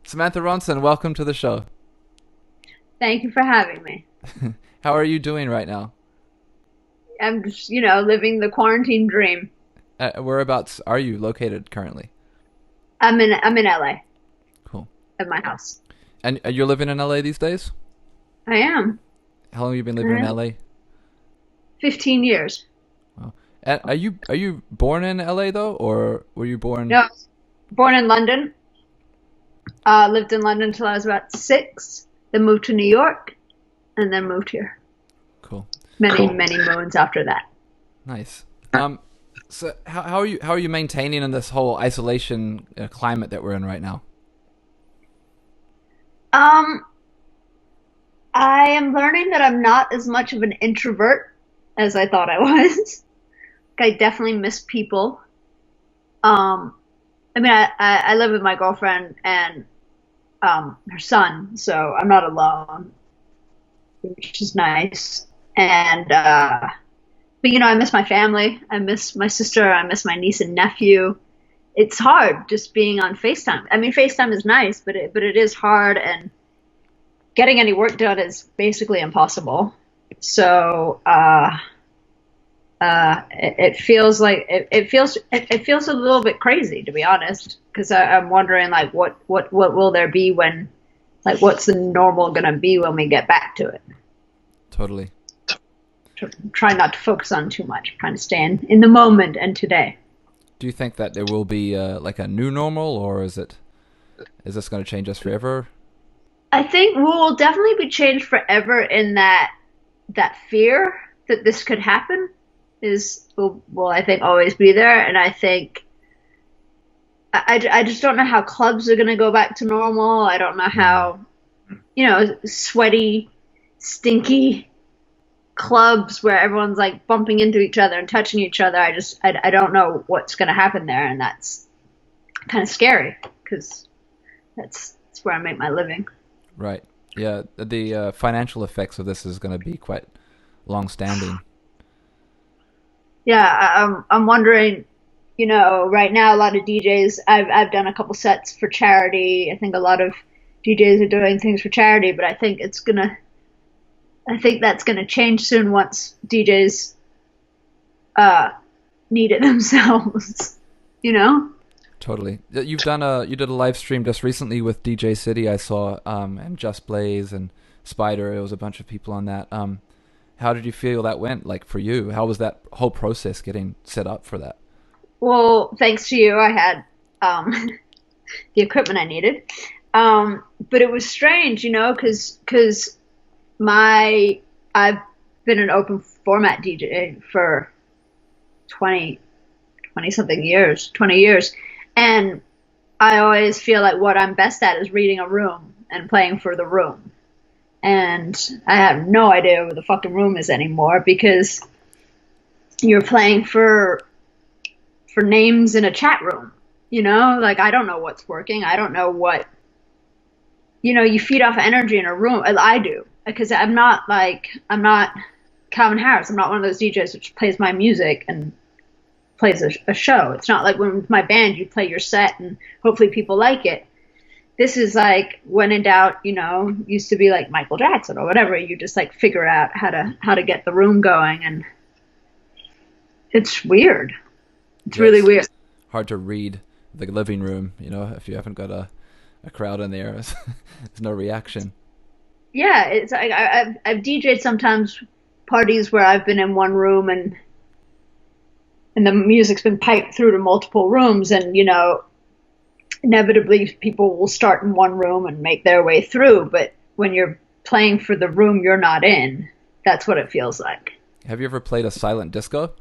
Samantha Ronson, welcome to the show. Thank you for having me. How are you doing right now? I'm just, living the quarantine dream. Whereabouts are you located currently? I'm in LA Cool. at my house. And you're living in LA these days? I am. How long have you been I living in am. LA? 15 years. Wow. And are you born in LA though, or were you born? No, born in London. Lived in London until I was about 6. Then moved to New York, and then moved here. Cool. Many moons after that. Nice. So how are you maintaining in this whole isolation climate that we're in right now? Um, I am learning that I'm not as much of an introvert as I thought I was. I definitely miss people. Um, I live with my girlfriend and her son, so I'm not alone, which is nice. And but I miss my family. I miss my sister. I miss my niece and nephew. It's hard just being on FaceTime. I mean, FaceTime is nice, but it is hard, and getting any work done is basically impossible. So it feels like it feels a little bit crazy, to be honest, because I'm wondering like what will there be when, like, what's the normal gonna be when we get back to it. Totally. Try not to focus on too much, trying to stay in the moment and today. Do you think that there will be like a new normal, or is this going to change us forever? I think we will definitely be changed forever in that fear that this could happen will I think always be there, and I think I just don't know how clubs are going to go back to normal. I don't know Mm. how, sweaty, stinky clubs where everyone's like bumping into each other and touching each other. I don't know what's going to happen there, and that's kind of scary because that's where I make my living. Right. Yeah. The financial effects of this is going to be quite long-standing. Yeah, I'm wondering. Right now a lot of DJs. I've done a couple sets for charity. I think a lot of DJs are doing things for charity, but I think that's gonna change soon once DJs uh need it themselves. You know? Totally. You did a live stream just recently with DJ City. I saw and Just Blaze and Spider. It was a bunch of people on that. How did you feel that went? Like for you, how was that whole process getting set up for that? Well, thanks to you, I had um the equipment I needed. But it was strange, because my I've been an open format DJ for 20 20 something years, 20 years. And I always feel like what I'm best at is reading a room and playing for the room. And I have no idea where the fucking room is anymore because you're playing for names in a chat room. Like, I don't know what's working. I don't know what, you feed off energy in a room. I do, because I'm not Calvin Harris. I'm not one of those DJs which plays my music and plays a show. It's not like when with my band you play your set and hopefully people like it. This is like when in doubt, used to be like Michael Jackson or whatever. You just like figure out how to get the room going, and it's weird. It's Yeah, really it's weird. hard to read the living room. If you haven't got a crowd in there, there's no reaction. Yeah, it's like I've DJed sometimes parties where I've been in one room and the music's been piped through to multiple rooms, and inevitably people will start in one room and make their way through, but when you're playing for the room you're not in, that's what it feels like. Have you ever played a silent disco?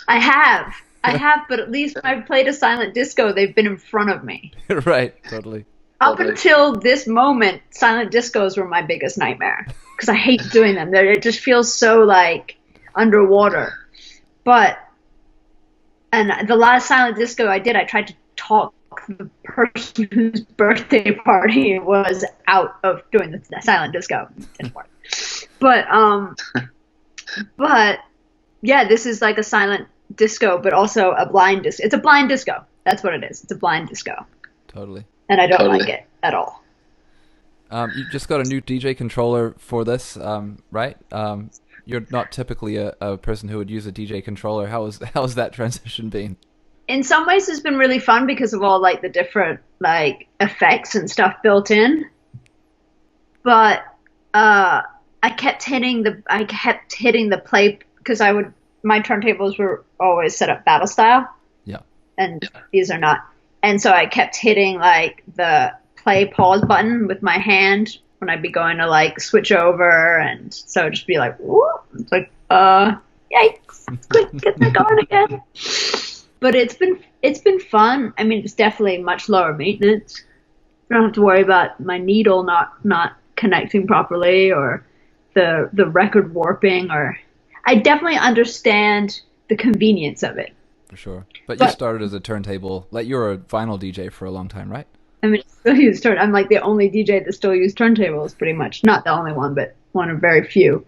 I have, but at least when I've played a silent disco they've been in front of me. Right. Totally. Up until this moment, silent discos were my biggest nightmare because I hate doing them. It just feels so like underwater. But and the last silent disco I did, I tried to talk the person whose birthday party it was out of doing the silent disco. It didn't work. But but yeah, this is like a silent disco, but also a blind disco. It's a blind disco. That's what it is. It's a blind disco. Totally. and I don't Totally. like it at all. You just got a new DJ controller for this, right? You're not typically a person who would use a DJ controller. How has that transition been? In some ways, it's been really fun because of all like the different like effects and stuff built in. But I kept hitting the play because my turntables were always set up battle style, Yeah. and these are not. And so I kept hitting like the play pause button with my hand when I'd be going to like switch over, and so it'd just be like, whoop, it's like, yikes, quick, get that going again. But it's been fun. I mean, it's definitely much lower maintenance. I don't have to worry about my needle not connecting properly, or the record warping, or I definitely understand the convenience of it. For sure. But you started as a turntable, like you were a vinyl DJ for a long time, right? I mean, I'm like the only DJ that still uses turntables, pretty much. Not the only one, but one of very few.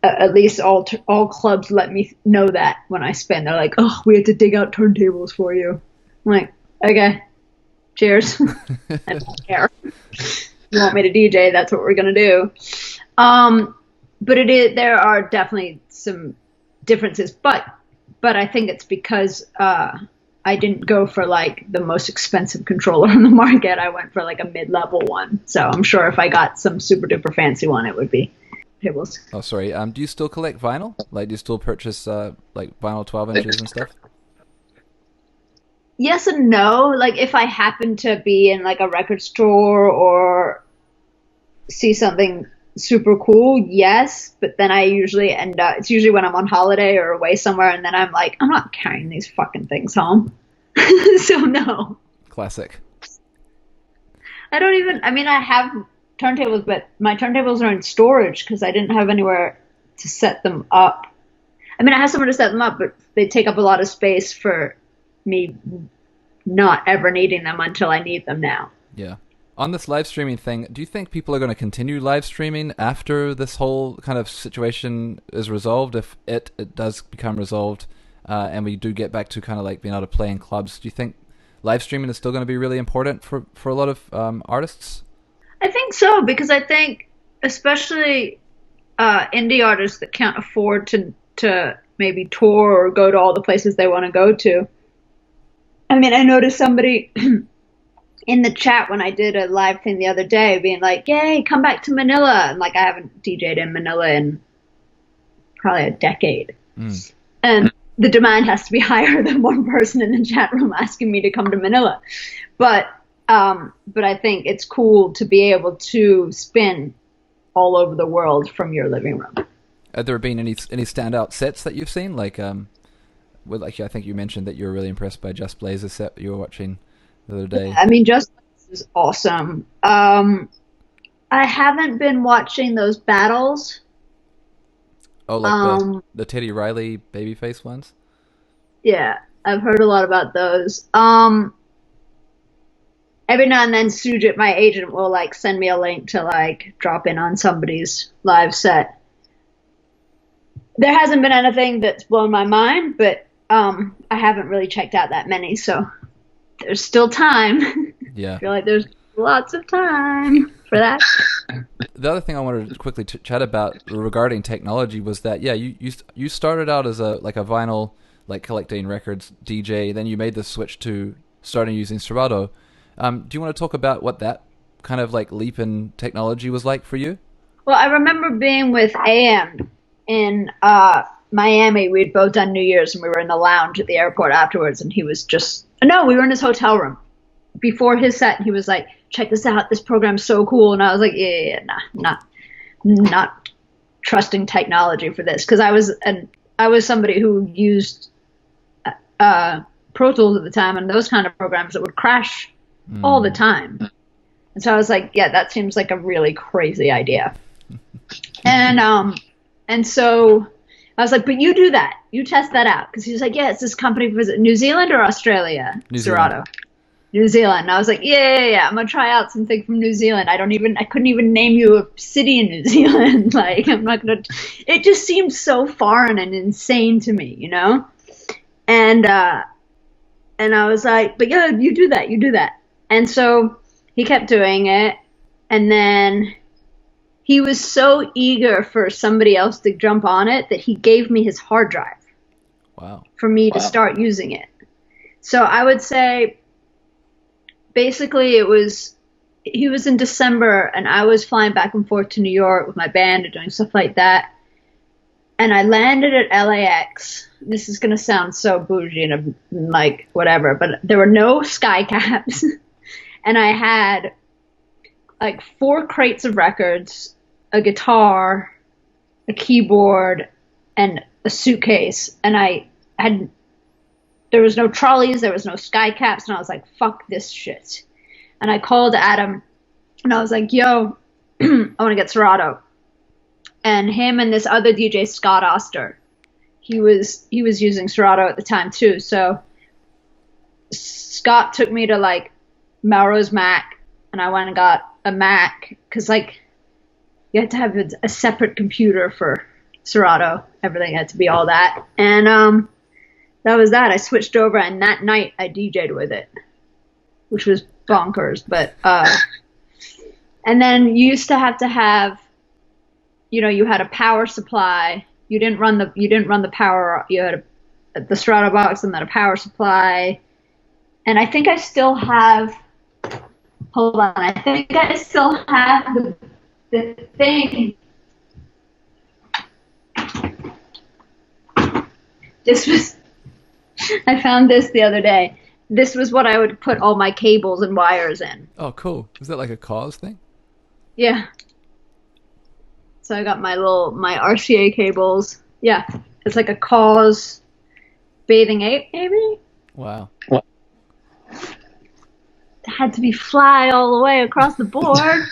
At least all clubs let me know that when I spin. They're like, "Oh, we had to dig out turntables for you." I'm like, "Okay, cheers." I don't care. You want me to DJ? That's what we're gonna do. But there are definitely some differences, but I think it's because I didn't go for like the most expensive controller on the market. I went for like a mid-level one. So I'm sure if I got some super duper fancy one, it would be tables. Oh, sorry. Do you still collect vinyl? Like, do you still purchase like vinyl 12 inches and stuff? Yes and no. Like if I happen to be in like a record store or see something super cool, yes. But then I usually end up, it's usually when I'm on holiday or away somewhere, and then I'm like, I'm not carrying these fucking things home. So no. Classic. I mean, I have turntables, but my turntables are in storage because I didn't have anywhere to set them up. I mean, I have somewhere to set them up, but they take up a lot of space for me not ever needing them until I need them now. Yeah. On this live streaming thing, do you think people are going to continue live streaming after this whole kind of situation is resolved? If it does become resolved, and we do get back to kind of like being able to play in clubs, do you think live streaming is still going to be really important for a lot of artists? I think so, because I think especially indie artists that can't afford to maybe tour or go to all the places they want to go to. I mean, I noticed somebody in the chat when I did a live thing the other day being like, "Yay, come back to Manila." And like I haven't DJ'd in Manila in probably a decade. And the demand has to be higher than one person in the chat room asking me to come to Manila. But I think it's cool to be able to spin all over the world from your living room. Have there been any standout sets that you've seen? Like, I think you mentioned that you were really impressed by Just Blaze's set you were watching the other day. I mean, Just Blaze is awesome. I haven't been watching those battles. Oh, like the Teddy Riley babyface ones? Yeah, I've heard a lot about those. Every now and then Sujit, my agent, will like send me a link to like drop in on somebody's live set. There hasn't been anything that's blown my mind, but I haven't really checked out that many, so there's still time. Yeah. I feel like there's lots of time for that. The other thing I wanted to quickly chat about regarding technology was that you started out as a vinyl, like collecting records DJ, then you made the switch to starting using Serato. Do you want to talk about what that kind of like leap in technology was like for you? Well, I remember being with AM in Miami. We'd both done New Year's, and we were in the lounge at the airport afterwards, and he was just, no, we were in his hotel room. Before his set, he was like, check this out, this program's so cool. And I was like, nah, not trusting technology for this. Because I was somebody who used Pro Tools at the time, and those kind of programs that would crash all the time. And so I was like, yeah, that seems like a really crazy idea. And so I was like, but you do that. You test that out. Because he was like, yeah, it's this company, was it New Zealand or Australia? New Serato. Zealand. New Zealand. And I was like, yeah. I'm going to try out something from New Zealand. I couldn't even name you a city in New Zealand. Like, I'm not going to, it just seemed so foreign and insane to me, you know? And I was like, but yeah, you do that. And so he kept doing it. And then he was so eager for somebody else to jump on it that he gave me his hard drive Wow. for me to start using it. So I would say basically he was in December and I was flying back and forth to New York with my band and doing stuff like that. And I landed at LAX. This is going to sound so bougie and like whatever, but there were no sky caps. And I had like 4 crates of records, a guitar, a keyboard, and a suitcase. And there was no trolleys, there was no sky caps. And I was like, fuck this shit. And I called Adam and I was like, yo, I want to get Serato. And him and this other DJ, Scott Oster, he was using Serato at the time too. So Scott took me to like Melrose Mac, and I went and got a Mac because like you had to have a separate computer for Serato. Everything had to be all that. And that was that. I switched over, and that night I DJ'd with it, which was bonkers. But and then you used to have, you know, you had a power supply. You didn't run the power. You had the Serato box and then a power supply. And I think I still have. Hold on. I think I still have the thing. I found this the other day. This was what I would put all my cables and wires in. Oh, cool. Is that like a cause thing? Yeah. So I got my RCA cables. Yeah. It's like a cause bathing ape, maybe? Wow. It had to be fly all the way across the board.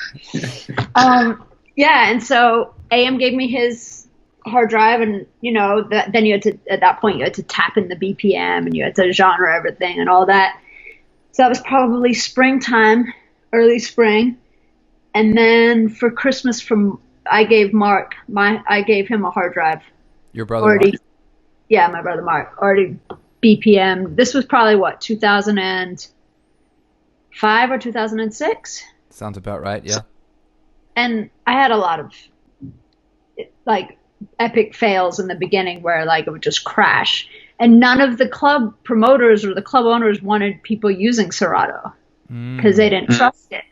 Yeah, and so AM gave me his hard drive, and you know then you had to, at that point, you had to tap in the BPM and you had to genre everything and all that. So that was probably springtime, early spring. And then for Christmas, I gave him a hard drive. Your brother already, Mark? Yeah, my brother Mark, already BPM. This was probably what, 2005 or 2006? Sounds about right, yeah. And I had a lot of like epic fails in the beginning where like it would just crash. And none of the club promoters or the club owners wanted people using Serato because they didn't trust it.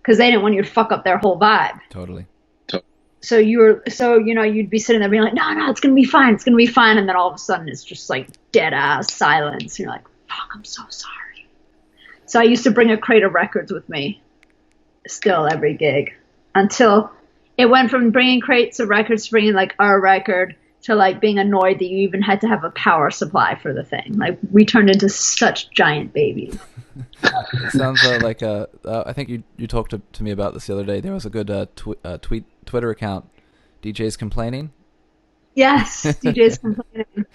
Because they didn't want you to fuck up their whole vibe. Totally. So you know, you'd be sitting there being like, no, it's going to be fine. It's going to be fine. And then all of a sudden it's just like dead ass silence. And you're like, fuck, I'm so sorry. So I used to bring a crate of records with me still every gig until it went from bringing crates of records to bringing like our record to like being annoyed that you even had to have a power supply for the thing. Like we turned into such giant babies. It sounds like I think you talked to me about this the other day. There was a good Twitter account, DJs Complaining. Yes, DJs Complaining.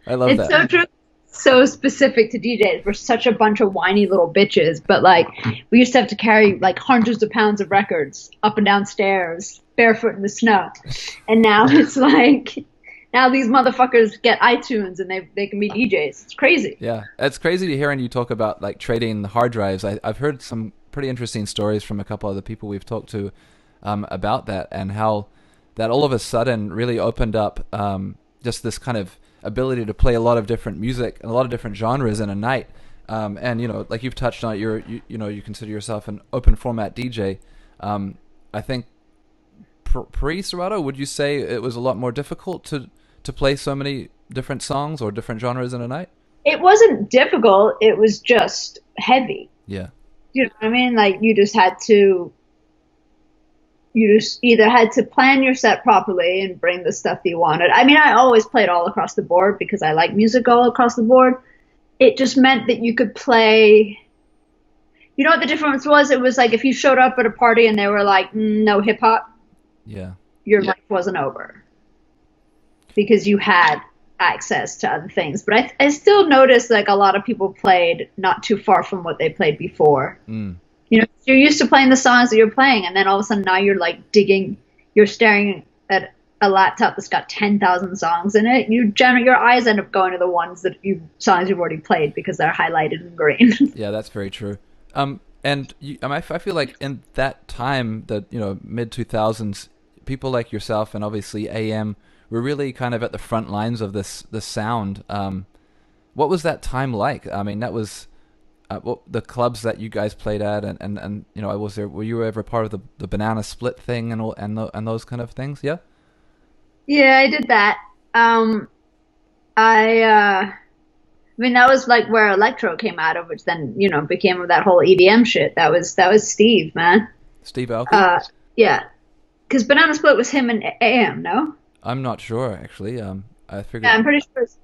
I love that. It's so true. So specific to DJs. We're such a bunch of whiny little bitches, but like we used to have to carry like hundreds of pounds of records up and down stairs, barefoot in the snow. And now it's like, now these motherfuckers get iTunes and they can be DJs. It's crazy. Yeah, it's crazy to hearing you talk about like trading the hard drives. I've heard some pretty interesting stories from a couple of the people we've talked to about that, and how that all of a sudden really opened up just this kind of ability to play a lot of different music and a lot of different genres in a night. And you know, like you've touched on it, you consider yourself an open format DJ. I think pre-Serato, would you say it was a lot more difficult to play so many different songs or different genres in a night? It wasn't difficult. It was just heavy. Yeah. You know what I mean? Like you just either had to plan your set properly and bring the stuff that you wanted. I mean, I always played all across the board because I like music all across the board. It just meant that you could play. You know what the difference was? It was like if you showed up at a party and they were like, no hip hop, your life wasn't over because you had access to other things. But I still noticed like a lot of people played not too far from what they played before. You know, you're used to playing the songs that you're playing, and then all of a sudden now you're like you're staring at a laptop that's got 10,000 songs in it. Your eyes end up going to the songs you've already played because they're highlighted in green. Yeah, that's very true. And And I mean, I feel like in that time, the mid 2000s, people like yourself and obviously AM were really kind of at the front lines of this sound. What was that time like? I mean, that was what, the clubs that you guys played at, and were you ever part of the Banana Split thing and all and those kind of things? Yeah. Yeah, I did that. I mean, that was like where electro came out of, which then, became that whole EDM shit. That was Steve, man. Steve Aoki? Yeah, because Banana Split was him and AM, no? I'm not sure actually. I Yeah, figured. I'm pretty sure it's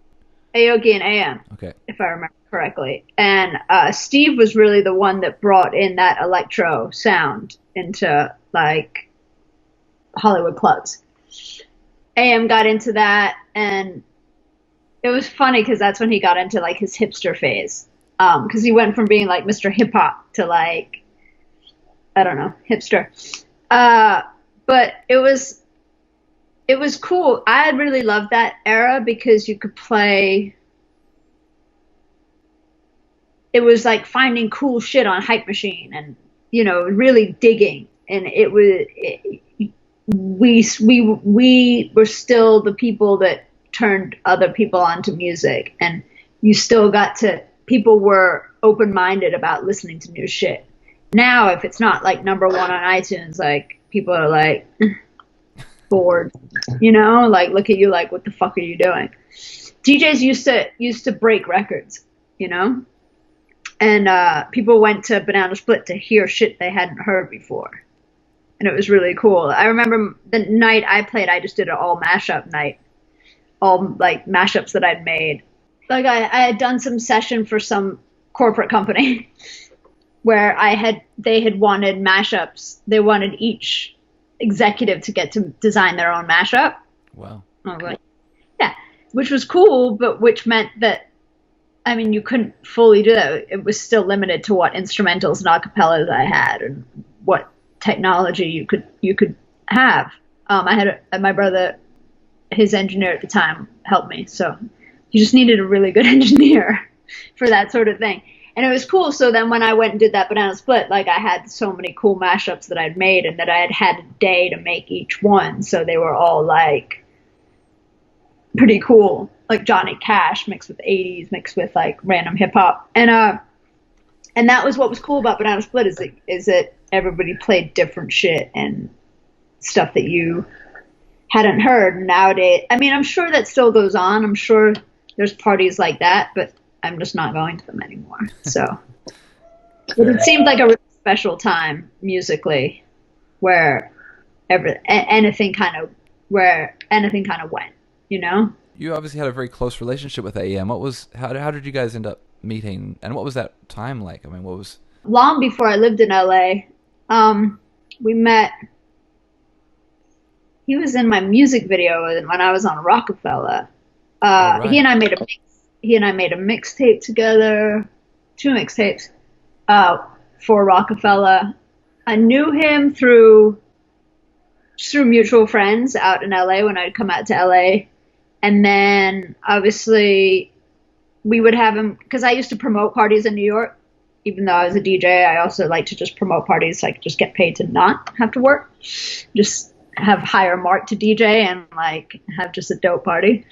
Aoki and AM, Okay. if I remember correctly. And Steve was really the one that brought in that electro sound into like Hollywood clubs. AM got into that, and it was funny because that's when he got into like his hipster phase. Because he went from being like Mr. Hip Hop to like, I don't know, hipster. But it was cool. I really loved that era because you could play. It was like finding cool shit on Hype Machine and really digging. And we were still the people that turned other people onto music, and you still got to. People were open minded about listening to new shit. Now, if it's not like number one on iTunes, like people are like bored, like look at you, like what the fuck are you doing? DJs used to break records, and people went to Banana Split to hear shit they hadn't heard before, and it was really cool. I remember the night I played, I just did an all mashup night, all like mashups that I'd made. Like I had done some session for some corporate company where they had wanted mashups. They wanted each executive to get to design their own mashup. Wow. I was like, yeah, which was cool, but which meant that, I mean, you couldn't fully do that. It was still limited to what instrumentals and acapellas I had and what technology you could have. I had my brother, his engineer at the time, helped me, so you just needed a really good engineer for that sort of thing. And it was cool. So then when I went and did that Banana Split, like I had so many cool mashups that I'd made and that I had a day to make each one. So they were all like pretty cool, like Johnny Cash mixed with 80s, mixed with like random hip hop. And that was what was cool about Banana Split is that everybody played different shit and stuff that you hadn't heard. Nowadays, I mean, I'm sure that still goes on. I'm sure there's parties like that, but I'm just not going to them anymore. So but it seemed like a really special time musically where anything kind of went, You obviously had a very close relationship with AM. How did you guys end up meeting, and what was that time like? I mean, what was long before I lived in LA. We met. He was in my music video when I was on Rockefeller. right. He and I made a mixtape together, 2 mixtapes, for Rockefeller. I knew him through mutual friends out in LA when I'd come out to LA. And then obviously we would have him, because I used to promote parties in New York. Even though I was a DJ, I also like to just promote parties so I could just get paid to not have to work. Just hire Mark to DJ and like have just a dope party.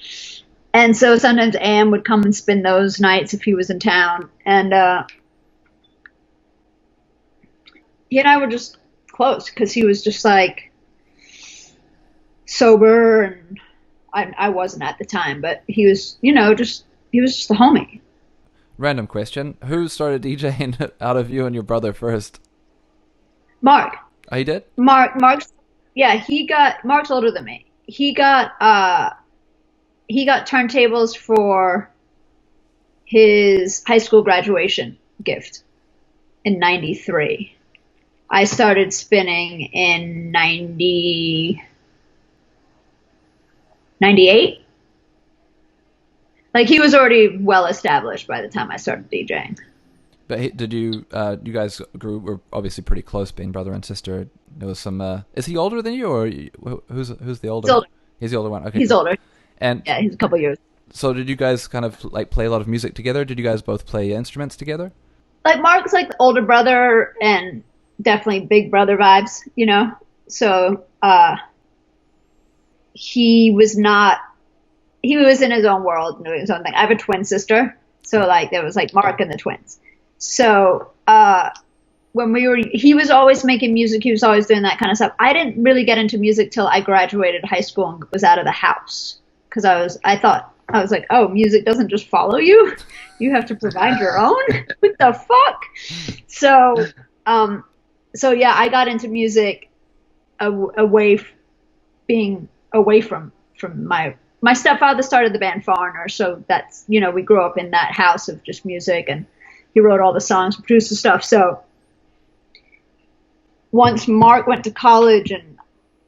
And so sometimes AM would come and spend those nights if he was in town. And he and I were just close because he was just like sober, and I wasn't at the time, but he was, he was just a homie. Random question: who started DJing out of you and your brother first? Mark. Oh, he did? Mark's Mark's older than me. He got turntables for his high school graduation gift in '93. I started spinning in 98. Like he was already well established by the time I started DJing. But did you guys were obviously pretty close, being brother and sister. There was some. Is he older than you, or who's the older? He's older. He's the older one. Okay. He's older. And yeah, he's a couple years. So did you guys kind of like play a lot of music together? Did you guys both play instruments together? like Mark's like the older brother and definitely big brother vibes, you know? So, he was not, he was in his own world doing his own thing. I have a twin sister. So like there was like Mark and the twins. So, when he was always making music. He was always doing that kind of stuff. I didn't really get into music till I graduated high school and was out of the house. Cause I was like, oh, music doesn't just follow you. You have to provide your own. What the fuck? So, so yeah, I got into music being away from my stepfather started the band Foreigner, so that's, you know, we grew up in that house of just music, and he wrote all the songs, produced the stuff. So once Mark went to college and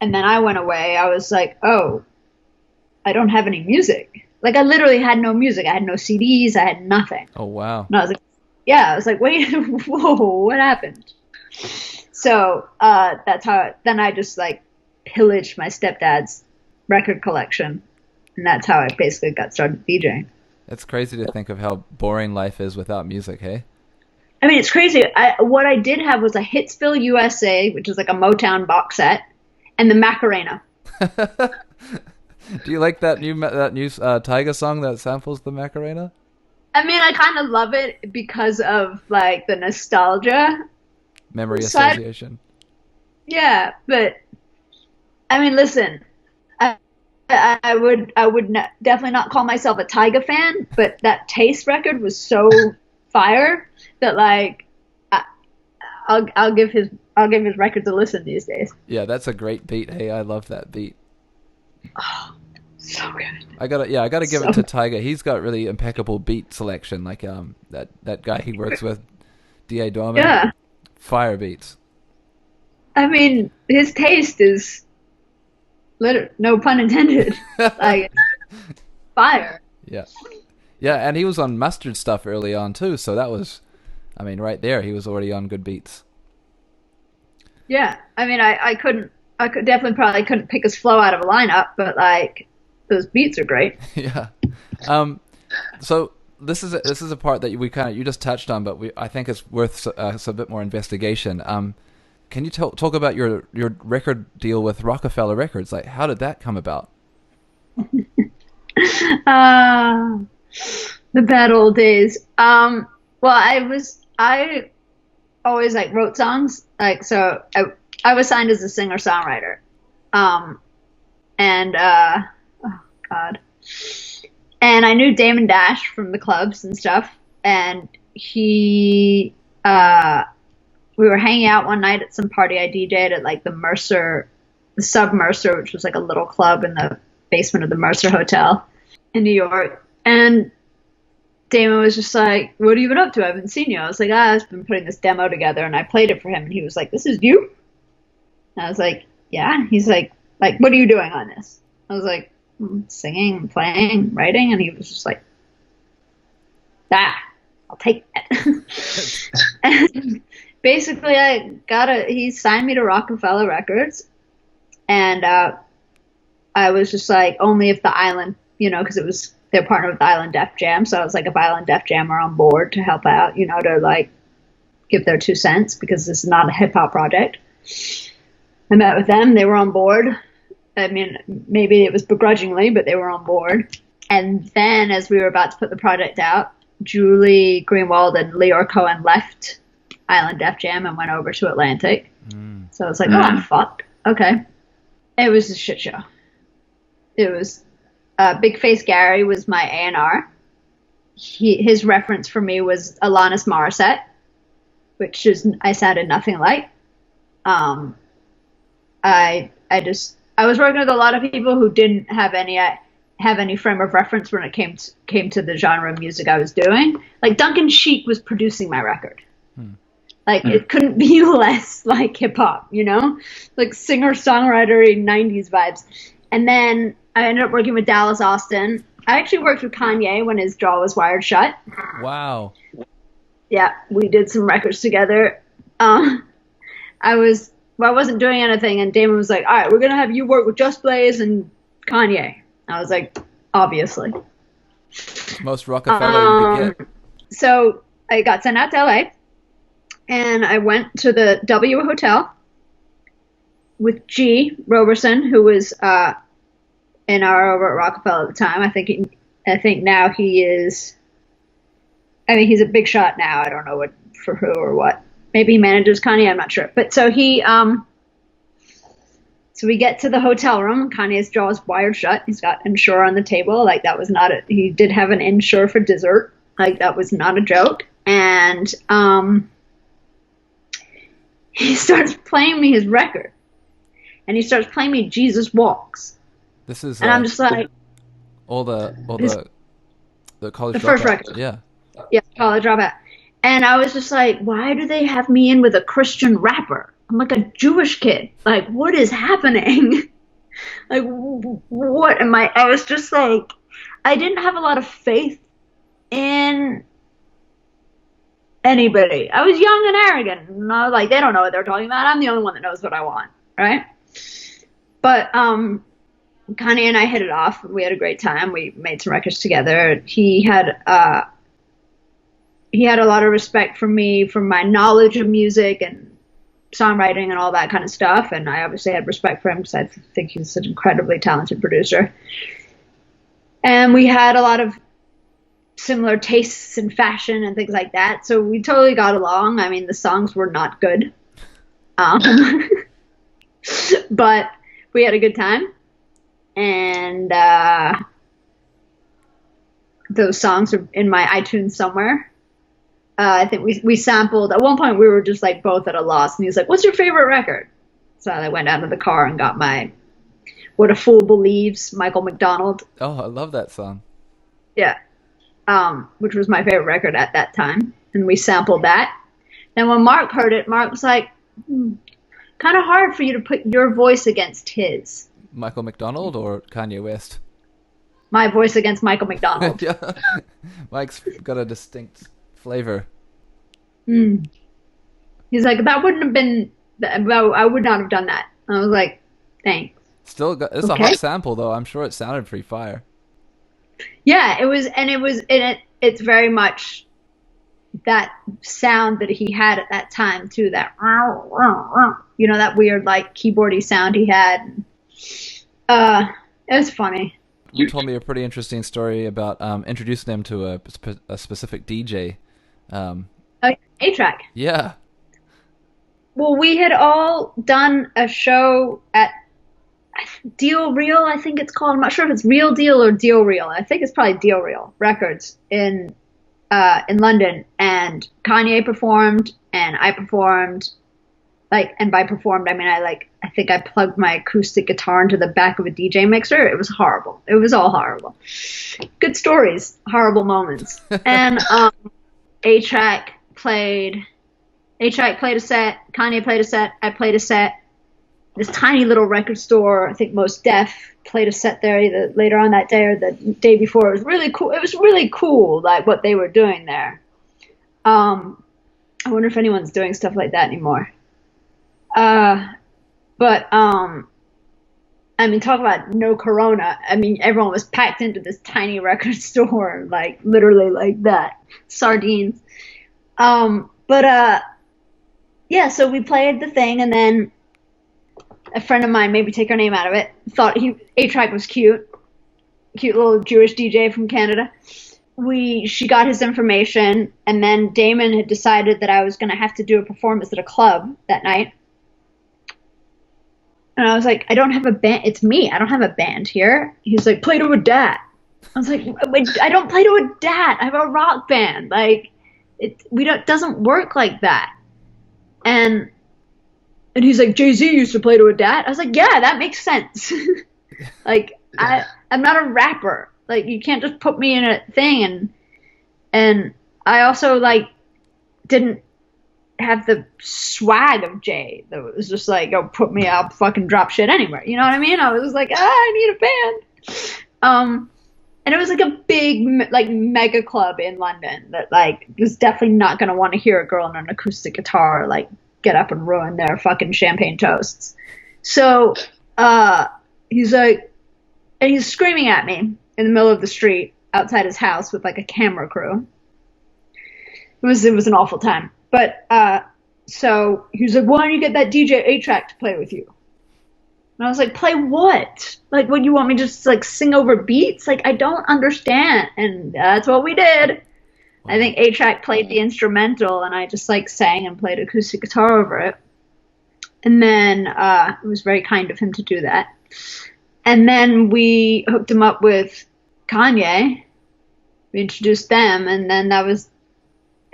then I went away, I was like, oh, I don't have any music. Like I literally had no music. I had no CDs. I had nothing. Oh wow. And I was like, yeah. I was like, wait, whoa, what happened? So that's how. Then I just like pillaged my stepdad's record collection, and that's how I basically got started DJing. It's crazy to think of how boring life is without music, hey? I mean, it's crazy. What I did have was a Hitsville USA, which is like a Motown box set, and the Macarena. Do you like that new Tyga song that samples the Macarena? I mean, I kind of love it because of like the nostalgia. Memory association. Yeah, but I mean, listen, I would definitely not call myself a Tyga fan, but that Taste record was so fire that like I'll give his records a listen these days. Yeah, that's a great beat. Hey, I love that beat. Oh, so good. I gotta give it to Tyga. He's got really impeccable beat selection. Like that guy he works with, D.A. Dorman. Yeah. Fire beats. I mean, his taste is no pun intended. Like fire. Yeah. Yeah, and he was on Mustard stuff early on too, so that was, I mean, right there, he was already on good beats. Yeah, I mean, I could definitely probably couldn't pick his flow out of a lineup, but like those beats are great. Yeah. So this is a part that you just touched on, but I think it's worth a bit more investigation. Can you talk about your record deal with Rockefeller Records? Like, how did that come about? The bad old days. Well, I always like wrote songs, like so I was signed as a singer-songwriter. And oh God. And I knew Damon Dash from the clubs and stuff, and we were hanging out one night at some party I DJ'd at like the Sub Mercer, which was like a little club in the basement of the Mercer Hotel in New York. And Damon was just like, what have you been up to? I haven't seen you. I was like, I've been putting this demo together, and I played it for him, and he was like, this is you? And I was like, yeah. He's like, what are you doing on this? I was like, singing, playing, writing, and he was just like, I'll take that. And basically he signed me to Rockefeller Records, and I was just like, only if the Island, you know, because they're partnered with Island Def Jam, so I was like, if Island Def Jam are on board to help out, you know, to like give their 2 cents, because this is not a hip hop project. I met with them, they were on board. I mean, maybe it was begrudgingly, but they were on board. And then as we were about to put the project out, Julie Greenwald and Leor Cohen left Island Def Jam and went over to Atlantic. So I was like, oh, fuck. Okay. It was a shit show. It was, Big Face Gary was my A&R. His reference for me was Alanis Morissette, which I sounded nothing like. I was working with a lot of people who didn't have any frame of reference when it came to the genre of music I was doing. Like Duncan Sheik was producing my record. Like it couldn't be less like hip hop, you know, like singer songwriter 90s vibes. And then I ended up working with Dallas Austin. I actually worked with Kanye when his jaw was wired shut. Wow. Yeah, we did some records together. I wasn't doing anything, and Damon was like, all right, we're going to have you work with Just Blaze and Kanye. I was like, obviously. Most Rockefeller you could get. So I got sent out to LA, and I went to the W Hotel with G. Roberson, who was NR over at Rockefeller at the time. I think now he is. I mean, he's a big shot now. I don't know what for who or what. Maybe he manages Kanye. I'm not sure. But so so we get to the hotel room. Kanye's jaw is wired shut. He's got Ensure on the table. Like that was not a. He did have an Ensure for dessert. Like that was not a joke. And he starts playing me his record, and he starts playing me Jesus Walks. This is and I'm just like all the college the first dropout. record. Yeah, College Dropout. And I was just like, why do they have me in with a Christian rapper? I'm like a Jewish kid. Like, what is happening? Like, what am I? I was just like, I didn't have a lot of faith in anybody. I was young and arrogant. And I was like, they don't know what they're talking about. I'm the only one that knows what I want, right? But Kanye and I hit it off. We had a great time. We made some records together. He had a lot of respect for me, for my knowledge of music and songwriting and all that kind of stuff. And I obviously had respect for him because I think he's an incredibly talented producer. And we had a lot of similar tastes in fashion and things like that. So we totally got along. I mean, the songs were not good. But we had a good time. And those songs are in my iTunes somewhere. I think we sampled, at one point we were just like both at a loss, and he was like, what's your favorite record? So I went out to the car and got my What a Fool Believes, Michael McDonald. Oh, I love that song. Yeah. Which was my favorite record at that time. And we sampled that. Then when Mark heard it, Mark was like, kind of hard for you to put your voice against his. Michael McDonald or Kanye West? My voice against Michael McDonald. Yeah. Mike's got a distinct flavor. He's like, that wouldn't have been, I would not have done that. I was like, thanks. Still, it's a hot sample though. I'm sure it sounded pretty fire. Yeah, it's very much that sound that he had at that time too. That, you know, that weird like keyboardy sound he had. It was funny. You told me a pretty interesting story about introducing them to a specific DJ. A-Track. Yeah. Well, we had all done a show at Deal Real, I think it's called. I'm not sure if it's Real Deal or Deal Real. I think it's probably Deal Real Records in London. And Kanye performed, and I performed. Like, and by performed, I mean I think I plugged my acoustic guitar into the back of a DJ mixer. It was horrible. It was all horrible. Good stories, horrible moments. And A-Track played a set, Kanye played a set, I played a set. This tiny little record store, I think Most Def played a set there either later on that day or the day before. It was really cool. It was really cool, like what they were doing there. I wonder if anyone's doing stuff like that anymore. But I mean, talk about no corona. I mean, everyone was packed into this tiny record store, like literally like that, sardines. Yeah, so we played the thing, and then a friend of mine, maybe take her name out of it, thought A-Track was cute little Jewish DJ from Canada. She got his information, and then Damon had decided that I was going to have to do a performance at a club that night. And I was like, I don't have a band. It's me. I don't have a band here. He's like, play to a dat. I was like, I don't play to a dat. I have a rock band. Like, it doesn't work like that. And he's like, Jay-Z used to play to a dat. I was like, yeah, that makes sense. Like, I'm not a rapper. Like, you can't just put me in a thing. And I also, like, didn't have the swag of Jay. That was just like, oh, put me up, fucking drop shit anywhere. You know what I mean? I was like, I need a band. And it was like a big, like, mega club in London that, like, was definitely not going to want to hear a girl on an acoustic guitar, like, get up and ruin their fucking champagne toasts. So, he's like, and he's screaming at me in the middle of the street outside his house with, like, a camera crew. It was an awful time. But So he was like, why don't you get that DJ A-Track to play with you? And I was like, play what? Like, what, you want me to just like sing over beats? Like, I don't understand. And that's what we did. I Wow. think A-Track played the instrumental and I just like sang and played acoustic guitar over it. And then it was very kind of him to do that. And then we hooked him up with Kanye. We introduced them, and then that was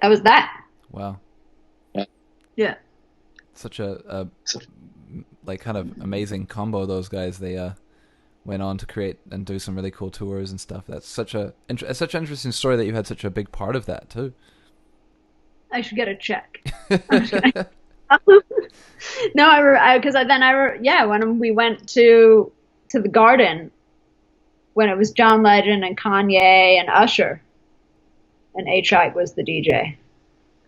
that. Wow. Yeah. Such a like kind of amazing combo. Those guys. They went on to create and do some really cool tours and stuff. That's it's such an interesting story that you had such a big part of that too. I should get a check. I'm just kidding. No, because yeah, when we went to the Garden when it was John Legend and Kanye and Usher, and A-Track was the DJ.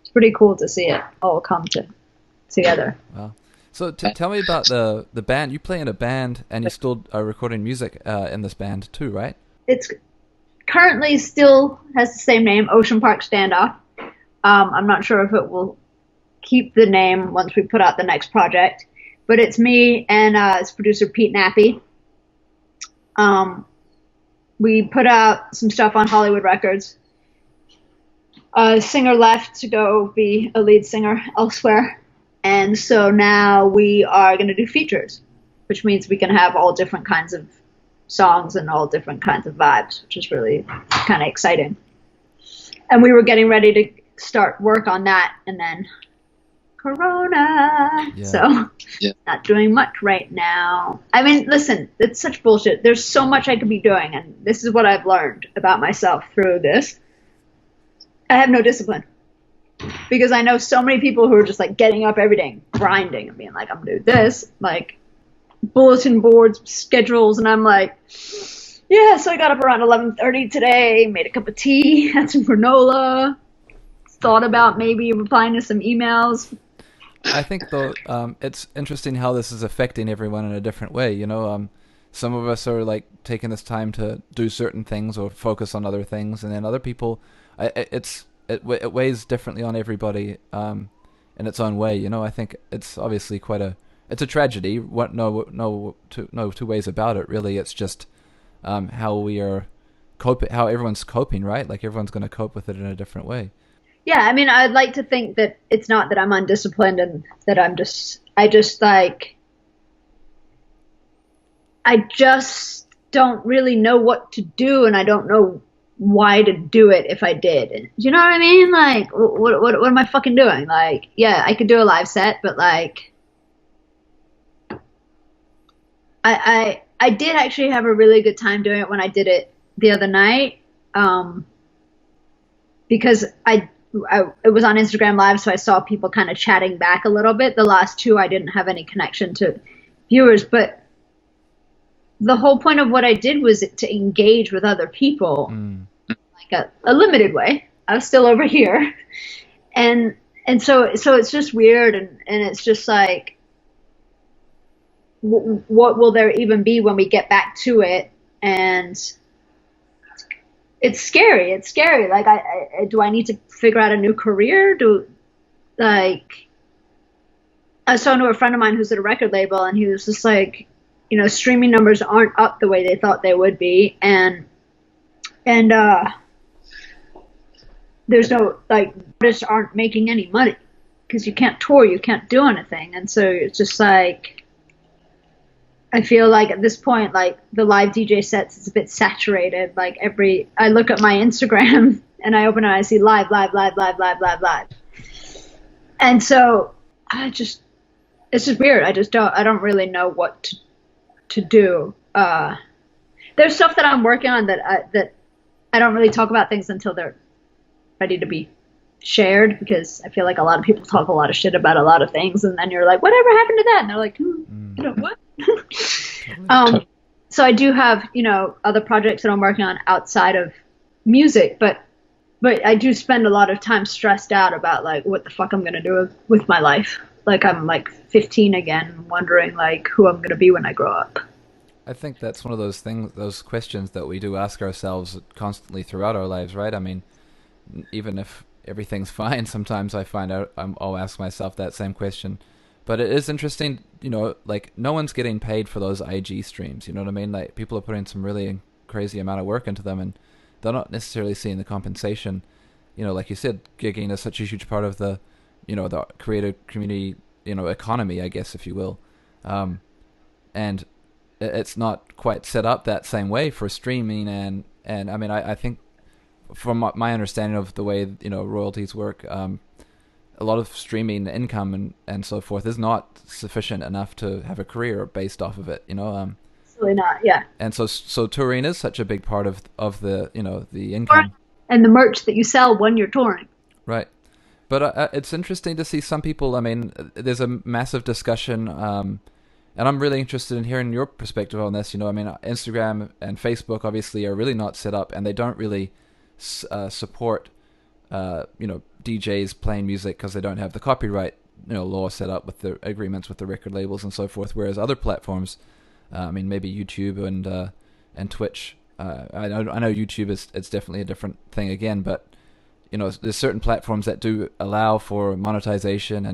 It's pretty cool to see it all come together. Wow. So tell me about the band. You play in a band, and you still are recording music in this band too, right? It's currently still has the same name, Ocean Park Standoff. I'm not sure if it will keep the name once we put out the next project, but it's me and it's producer Pete Nappy. We put out some stuff on Hollywood Records. A singer left to go be a lead singer elsewhere, and so now we are going to do features, which means we can have all different kinds of songs and all different kinds of vibes, which is really kind of exciting. And we were getting ready to start work on that, and then Corona. Yeah. So not doing much right now. I mean, listen, it's such bullshit. There's so much I could be doing, and this is what I've learned about myself through this. I have no discipline because I know so many people who are just like getting up every day, grinding, and being like, I'm gonna do this, like bulletin boards, schedules, and I'm like, yeah. So I got up around 11:30 today, made a cup of tea, had some granola, thought about maybe replying to some emails. I think though, it's interesting how this is affecting everyone in a different way. You know, some of us are like taking this time to do certain things or focus on other things, and then other people, it weighs differently on everybody, in its own way. You know, I think it's obviously it's a tragedy. What no two ways about it. Really, it's just how we are how everyone's coping, right? Like everyone's going to cope with it in a different way. Yeah, I mean, I'd like to think that it's not that I'm undisciplined and that I just don't really know what to do, and I don't know why to do it if I did. And, you know what I mean? Like, what am I fucking doing? Like, yeah, I could do a live set, but like, I did actually have a really good time doing it when I did it the other night, because it was on Instagram Live, so I saw people kind of chatting back a little bit. The last two, I didn't have any connection to viewers, but the whole point of what I did was to engage with other people, like a limited way. I was still over here, and so it's just weird, and it's just like, what will there even be when we get back to it? And it's scary. It's scary. Like, do I need to figure out a new career? Like, I was talking to a friend of mine who's at a record label, and he was just like, you know, streaming numbers aren't up the way they thought they would be, and there's no, like, artists aren't making any money because you can't tour, you can't do anything, and so it's just like, I feel like at this point, like, the live DJ sets is a bit saturated. Like, I look at my Instagram and I open it and I see live, live, live, live, live, live, live. And so it's just weird. I don't really know what to do. There's stuff that I'm working on that I don't really talk about things until they're ready to be shared, because I feel like a lot of people talk a lot of shit about a lot of things, and then you're like, whatever happened to that? And they're like, you know what? So I do have, you know, other projects that I'm working on outside of music, but I do spend a lot of time stressed out about like what the fuck I'm gonna do with my life. Like, I'm like 15 again, wondering like who I'm gonna be when I grow up. I think that's one of those things, those questions that we do ask ourselves constantly throughout our lives, right? I mean, even if everything's fine. Sometimes I find out I'll ask myself that same question. But it is interesting, like no one's getting paid for those IG streams. You know what I mean? Like people are putting some really crazy amount of work into them, and they're not necessarily seeing the compensation. Like you said, gigging is such a huge part of the creative community, economy, I guess, if you will. And it's not quite set up that same way for streaming, and I mean, I think from my understanding of the way royalties work, a lot of streaming income and so forth is not sufficient enough to have a career based off of it. Absolutely not. Yeah. And so touring is such a big part of the the income. And the merch that you sell when you're touring. Right. But it's interesting to see some people. I mean, there's a massive discussion, and I'm really interested in hearing your perspective on this. I mean, Instagram and Facebook obviously are really not set up, and they don't really support, DJs playing music because they don't have the copyright, law set up with the agreements with the record labels and so forth. Whereas other platforms, I mean, maybe YouTube and Twitch. I know YouTube it's definitely a different thing again, but there's certain platforms that do allow for monetization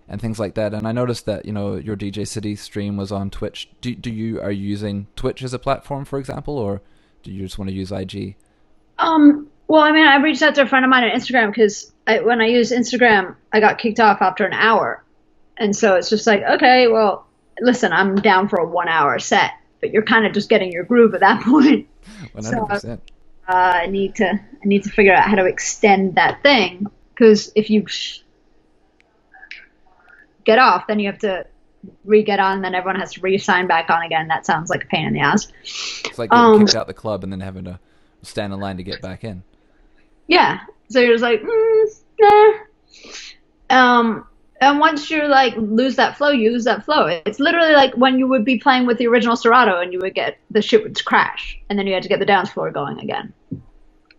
and things like that. And I noticed that your DJ City stream was on Twitch. Are you using Twitch as a platform, for example, or do you just want to use IG? Well, I mean, I reached out to a friend of mine on Instagram because when I used Instagram, I got kicked off after an hour, and so it's just like, okay, well, listen, I'm down for a 1 hour set, but you're kind of just getting your groove at that point. 100%. So, I need to figure out how to extend that thing, because if you get off, then you have to re-get on, and then everyone has to re-sign back on again. That sounds like a pain in the ass. It's like getting kicked out the club and then having to stand in line to get back in. Yeah. So you're just like, nah. And once you like lose that flow, you lose that flow. It's literally like when you would be playing with the original Serato and you would get the shit would crash, and then you had to get the dance floor going again.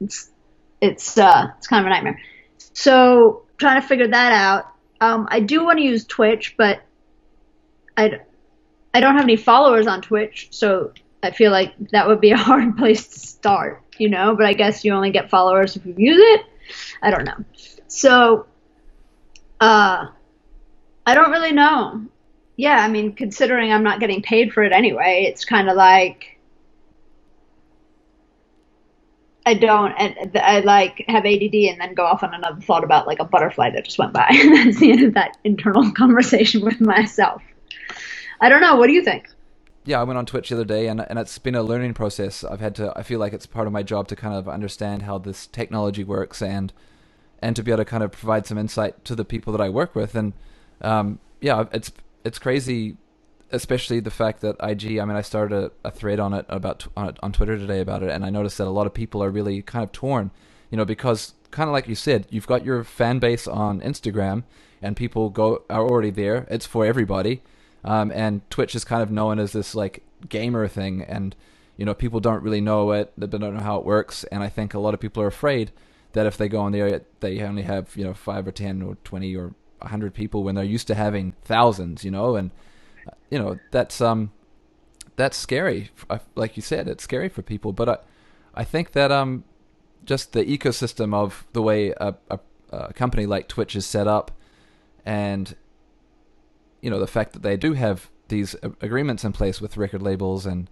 It's kind of a nightmare. So trying to figure that out. I do want to use Twitch, but I don't have any followers on Twitch, so I feel like that would be a hard place to start, but I guess you only get followers if you use it. I don't know. So, I don't really know. Yeah, I mean, considering I'm not getting paid for it anyway, it's kind of like I like have ADD and then go off on another thought about like a butterfly that just went by. And that's the end of that internal conversation with myself. I don't know. What do you think? Yeah, I went on Twitch the other day, and it's been a learning process. I feel like it's part of my job to kind of understand how this technology works and to be able to kind of provide some insight to the people that I work with. And yeah, it's crazy, especially the fact that IG. I mean, I started a thread on it on Twitter today about it, and I noticed that a lot of people are really kind of torn, because kind of like you said, you've got your fan base on Instagram, and people are already there. It's for everybody. And Twitch is kind of known as this like gamer thing, and people don't really know it, they don't know how it works, and I think a lot of people are afraid that if they go on there, they only have 5 or 10 or 20 or 100 people when they're used to having thousands, and that's scary. Like you said, it's scary for people, but I think that just the ecosystem of the way a company like Twitch is set up, and the fact that they do have these agreements in place with record labels, and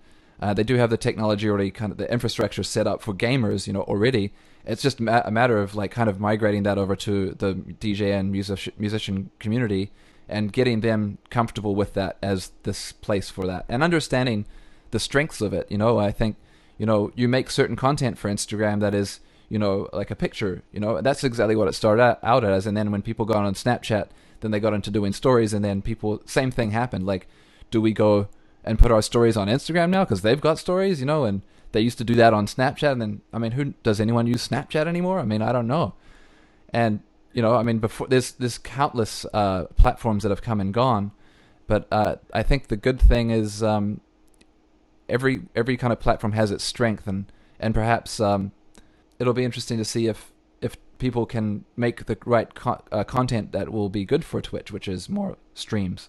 they do have the technology already, kind of the infrastructure set up for gamers, already. It's just a matter of like kind of migrating that over to the DJ and musician community and getting them comfortable with that as this place for that, and understanding the strengths of it. I think, you make certain content for Instagram that is, like a picture, that's exactly what it started out as. And then when people got on Snapchat, then they got into doing stories, and then same thing happened. Like, do we go and put our stories on Instagram now because they've got stories, and they used to do that on Snapchat, and then, I mean, does anyone use Snapchat anymore? I mean, I don't know. And, I mean, before there's countless platforms that have come and gone, but I think the good thing is every kind of platform has its strength, and perhaps it'll be interesting to see if people can make the right content that will be good for Twitch, which is more streams.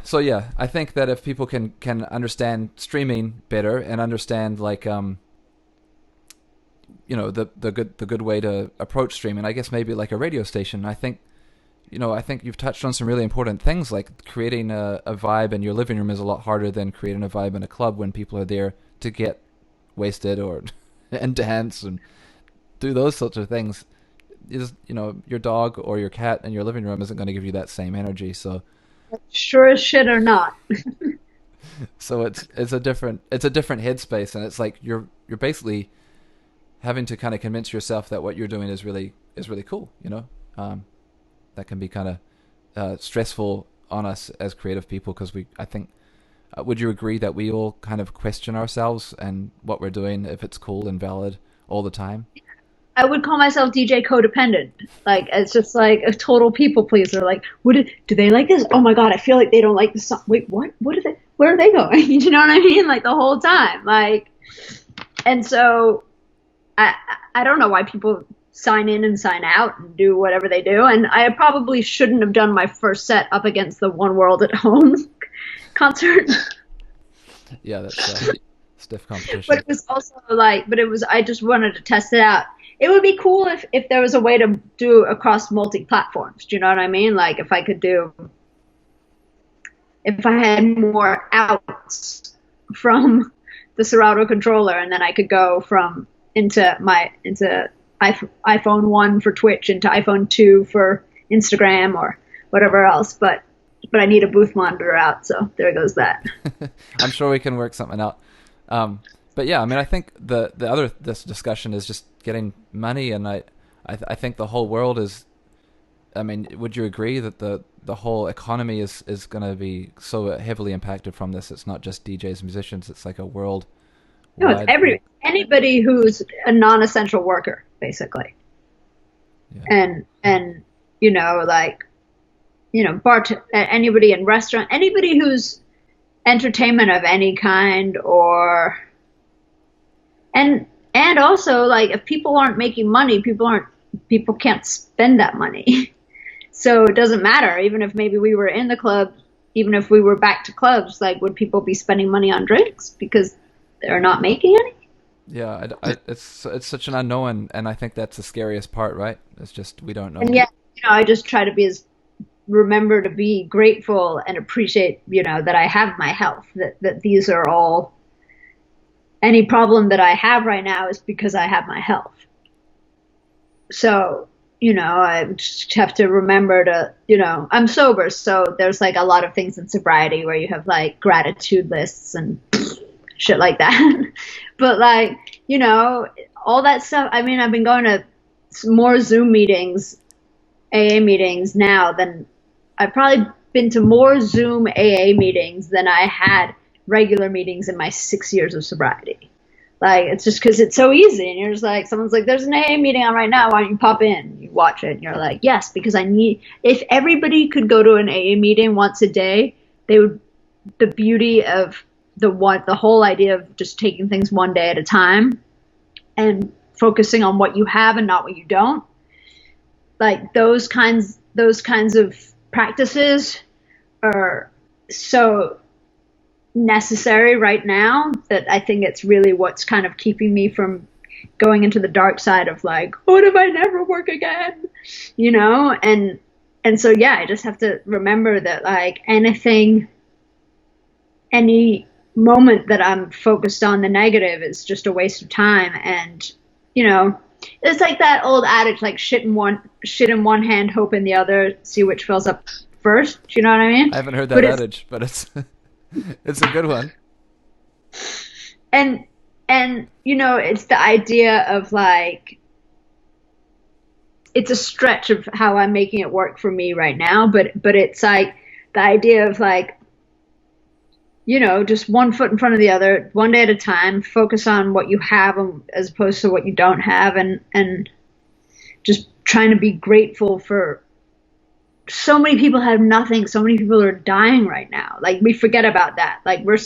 So yeah, I think that if people can understand streaming better and understand like the good way to approach streaming. I guess maybe like a radio station. I think you've touched on some really important things, like creating a vibe in your living room is a lot harder than creating a vibe in a club when people are there to get wasted or and dance and do those sorts of things. Your dog or your cat in your living room isn't going to give you that same energy. So Sure as shit or not. it's a different headspace, and it's like you're basically having to kind of convince yourself that what you're doing is really cool. That can be kind of stressful on us as creative people, because I think, would you agree that we all kind of question ourselves and what we're doing, if it's cool and valid all the time? I would call myself DJ codependent. Like, it's just like a total people pleaser. Like, do they like this? Oh my God, I feel like they don't like this song. Wait, what? Where are they going? You know what I mean? Like the whole time. Like, and so I don't know why people sign in and sign out and do whatever they do. And I probably shouldn't have done my first set up against the One World at Home concert. Yeah, that's stiff competition. But it was also like, I just wanted to test it out. It would be cool if there was a way to do across multi-platforms. Do you know what I mean? Like if I had more outs from the Serato controller, and then I could go into iPhone 1 for Twitch, into iPhone 2 for Instagram or whatever else. But I need a booth monitor out, so there goes that. I'm sure we can work something out. But yeah, I mean, I think this discussion is just getting money, and I think the whole world is. I mean, would you agree that the whole economy is going to be so heavily impacted from this? It's not just DJs, musicians. It's like a world. No, it's anybody who's a non-essential worker, basically. Yeah. And anybody in restaurant, anybody who's entertainment of any kind, and also, like, if people aren't making money, people can't spend that money. So it doesn't matter, even if maybe we were in the club, even if we were back to clubs, like, would people be spending money on drinks because they're not making any? Yeah, it's such an unknown, and I think that's the scariest part, right? It's just, we don't know. And yet, I just try to remember to be grateful and appreciate, that I have my health, that these are all, any problem that I have right now is because I have my health. So, I just have to remember to, I'm sober, so there's like a lot of things in sobriety where you have like gratitude lists and shit like that. But like, all that stuff, I mean, I've been going to more Zoom meetings, AA meetings now than I've probably been to more Zoom AA meetings than I had regular meetings in my 6 years of sobriety. Like, it's just because it's so easy, and you're just like, someone's like, there's an AA meeting on right now, why don't you pop in? You watch it, and you're like, yes, because if everybody could go to an AA meeting once a day, the beauty of the whole idea of just taking things one day at a time and focusing on what you have and not what you don't, like those kinds of practices are so necessary right now that I think it's really what's kind of keeping me from going into the dark side of like, what if I never work again? And so, yeah, I just have to remember that, like, any moment that I'm focused on the negative is just a waste of time. And, it's like that old adage, like shit in one hand, hope in the other, see which fills up first. Do you know what I mean? I haven't heard that adage, but it's it's a good one. And it's the idea of like, it's a stretch of how I'm making it work for me right now, but it's like the idea of like, just one foot in front of the other, one day at a time, focus on what you have as opposed to what you don't have, and just trying to be grateful for. So many people have nothing. So many people are dying right now. Like, we forget about that. Like, we're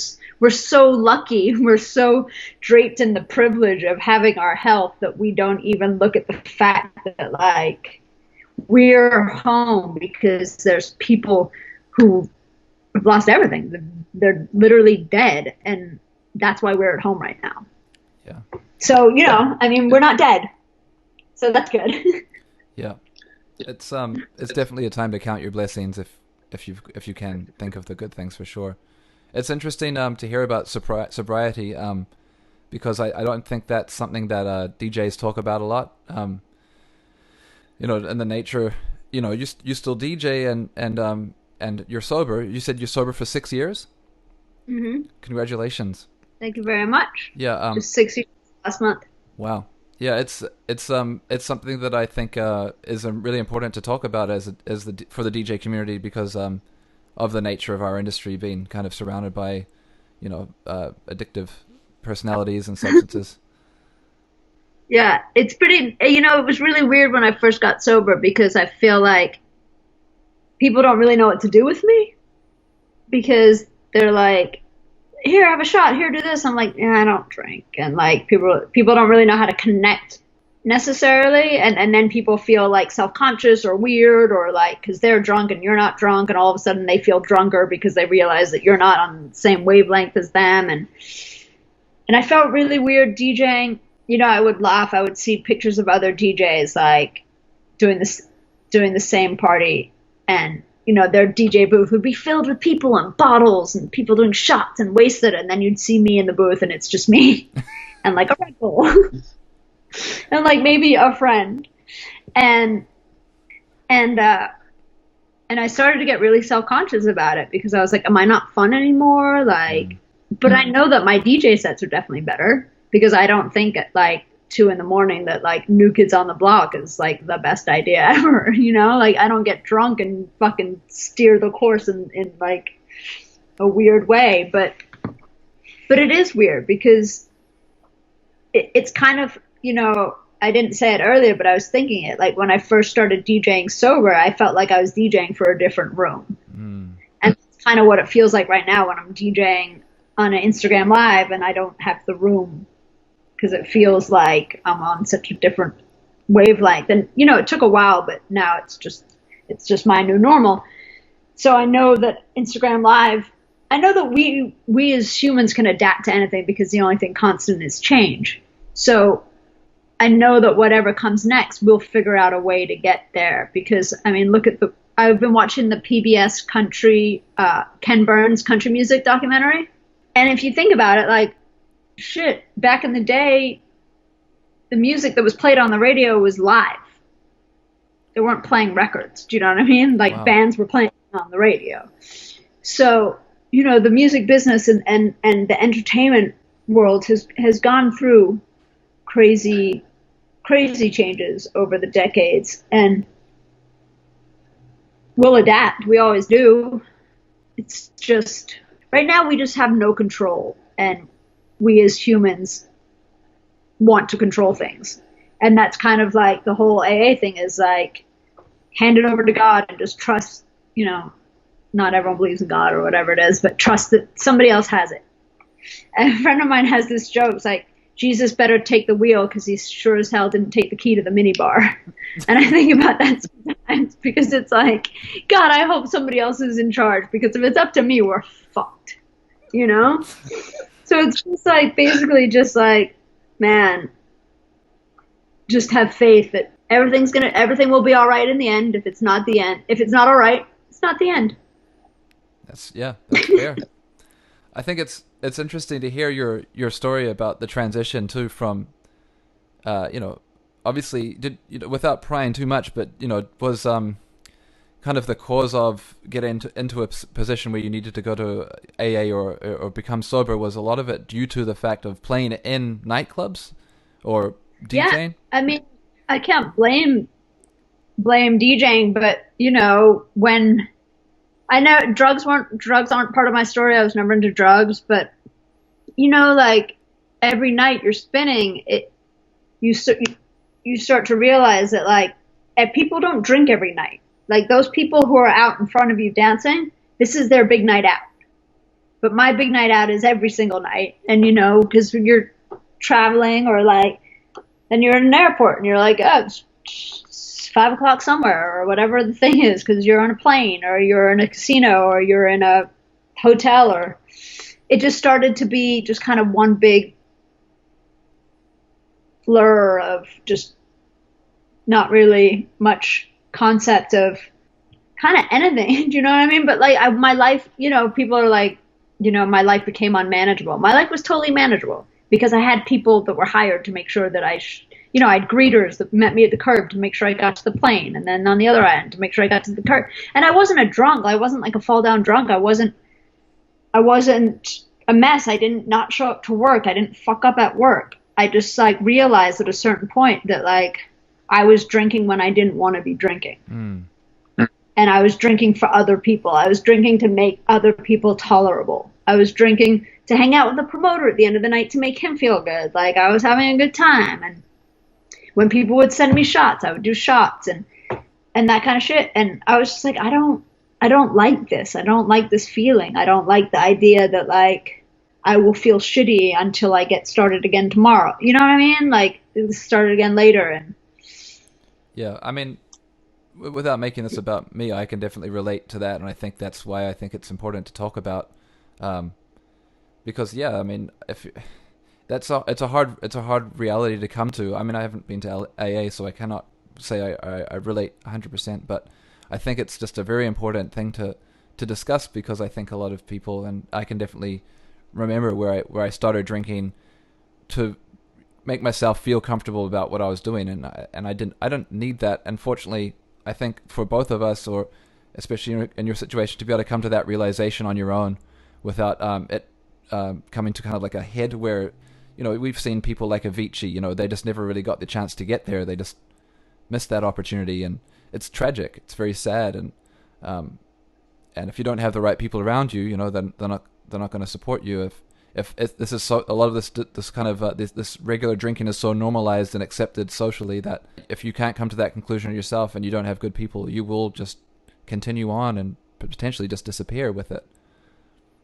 so lucky. We're so draped in the privilege of having our health that we don't even look at the fact that, like, we're home because there's people who have lost everything. They're literally dead, and that's why we're at home right now. Yeah. So, I mean, we're not dead. So that's good. Yeah. It's definitely a time to count your blessings if you can think of the good things for sure. It's interesting to hear about sobriety because I don't think that's something that DJs talk about a lot. And the nature, you still DJ and you're sober. You said you're sober for 6 years. Hmm. Congratulations. Thank you very much. Yeah. Just 6 years last month. Wow. Yeah, it's something that I think is really important to talk about for the DJ community because of the nature of our industry being kind of surrounded by, addictive personalities and substances. Yeah, it's pretty, it was really weird when I first got sober because I feel like people don't really know what to do with me because they're like, here, have a shot. Here, do this. I'm like, yeah, I don't drink. And like people don't really know how to connect necessarily. And then people feel like self-conscious or weird or like, cause they're drunk and you're not drunk. And all of a sudden they feel drunker because they realize that you're not on the same wavelength as them. And I felt really weird DJing. I would laugh. I would see pictures of other DJs like doing the same party, and their DJ booth would be filled with people and bottles and people doing shots and wasted, and then you'd see me in the booth and it's just me and like a Red Bull and like maybe a friend, and and I started to get really self-conscious about it because I was like, am I not fun anymore? Like, but I know that my DJ sets are definitely better. Because I don't think at like 2 a.m. that like New Kids on the Block is like the best idea ever, Like I don't get drunk and fucking steer the course in like a weird way, but it is weird because it's kind of, I didn't say it earlier, but I was thinking it like when I first started DJing sober, I felt like I was DJing for a different room. And that's kind of what it feels like right now when I'm DJing on an Instagram Live and I don't have the room. Because it feels like I'm on such a different wavelength. And, it took a while, but now it's just my new normal. So I know that Instagram Live, I know that we as humans can adapt to anything because the only thing constant is change. So I know that whatever comes next, we'll figure out a way to get there. Because, I mean, I've been watching the PBS country, Ken Burns country music documentary. And if you think about it, like, shit, back in the day, the music that was played on the radio was live. They weren't playing records. Do you know what I mean? Like Wow. Bands were playing on the radio. So, the music business and the entertainment world has gone through crazy changes over the decades, and we'll adapt. We always do. It's just, right now we just have no control, and we as humans want to control things. And that's kind of like the whole AA thing is like, hand it over to God and just trust, not everyone believes in God or whatever it is, but trust that somebody else has it. And a friend of mine has this joke. It's like, Jesus better take the wheel because he sure as hell didn't take the key to the minibar. And I think about that sometimes because it's like, God, I hope somebody else is in charge because if it's up to me, we're fucked, So it's just like, basically just like, man, just have faith that everything will be all right in the end. If it's not the end, if it's not all right, it's not the end. That's fair. I think it's interesting to hear your story about the transition too from, obviously without prying too much, but was kind of the cause of getting into a position where you needed to go to AA or become sober. Was a lot of it due to the fact of playing in nightclubs or DJing? Yeah, I mean, I can't blame DJing, but when I know drugs aren't part of my story. I was never into drugs, but like every night you're spinning, you start to realize that like people don't drink every night. Like those people who are out in front of you dancing, this is their big night out. But my big night out is every single night. And because you're traveling or like, then you're in an airport and you're like, oh, it's 5 o'clock somewhere or whatever the thing is, because you're on a plane or you're in a casino or you're in a hotel, or it just started to be just kind of one big blur of just not really much concept of kind of anything. Do you know what I mean? But like my life, people are like, my life became unmanageable. My life was totally manageable because I had people that were hired to make sure that I had greeters that met me at the curb to make sure I got to the plane, and then on the other end to make sure I got to the curb. And I wasn't a drunk. I wasn't like a fall down drunk. I wasn't a mess. I didn't not show up to work. I didn't fuck up at work. I just like realized at a certain point that like I was drinking when I didn't want to be drinking. Mm. And I was drinking for other people. I was drinking to make other people tolerable. I was drinking to hang out with the promoter at the end of the night to make him feel good. Like I was having a good time. And when people would send me shots, I would do shots and that kind of shit. And I was just like, I don't like this. I don't like this feeling. I don't like the idea that like I will feel shitty until I get started again tomorrow. You know what I mean? Like start again later. And Yeah, I mean, without making this about me, I can definitely relate to that, and I think that's why I think it's important to talk about, because yeah, I mean, if it's a hard reality to come to. I mean, I haven't been to AA, so I cannot say I relate 100%, but I think it's just a very important thing to discuss because I think a lot of people, and I can definitely remember where I started drinking to make myself feel comfortable about what I was doing, and I don't need that. Unfortunately, I think for both of us, or especially in your situation, to be able to come to that realization on your own without it coming to kind of like a head where, we've seen people like Avicii, they just never really got the chance to get there. They just missed that opportunity, and it's tragic. It's very sad, and if you don't have the right people around you, then they're not going to support you. If this is so, a lot of this kind of this regular drinking is so normalized and accepted socially that if you can't come to that conclusion yourself and you don't have good people, you will just continue on and potentially just disappear with it.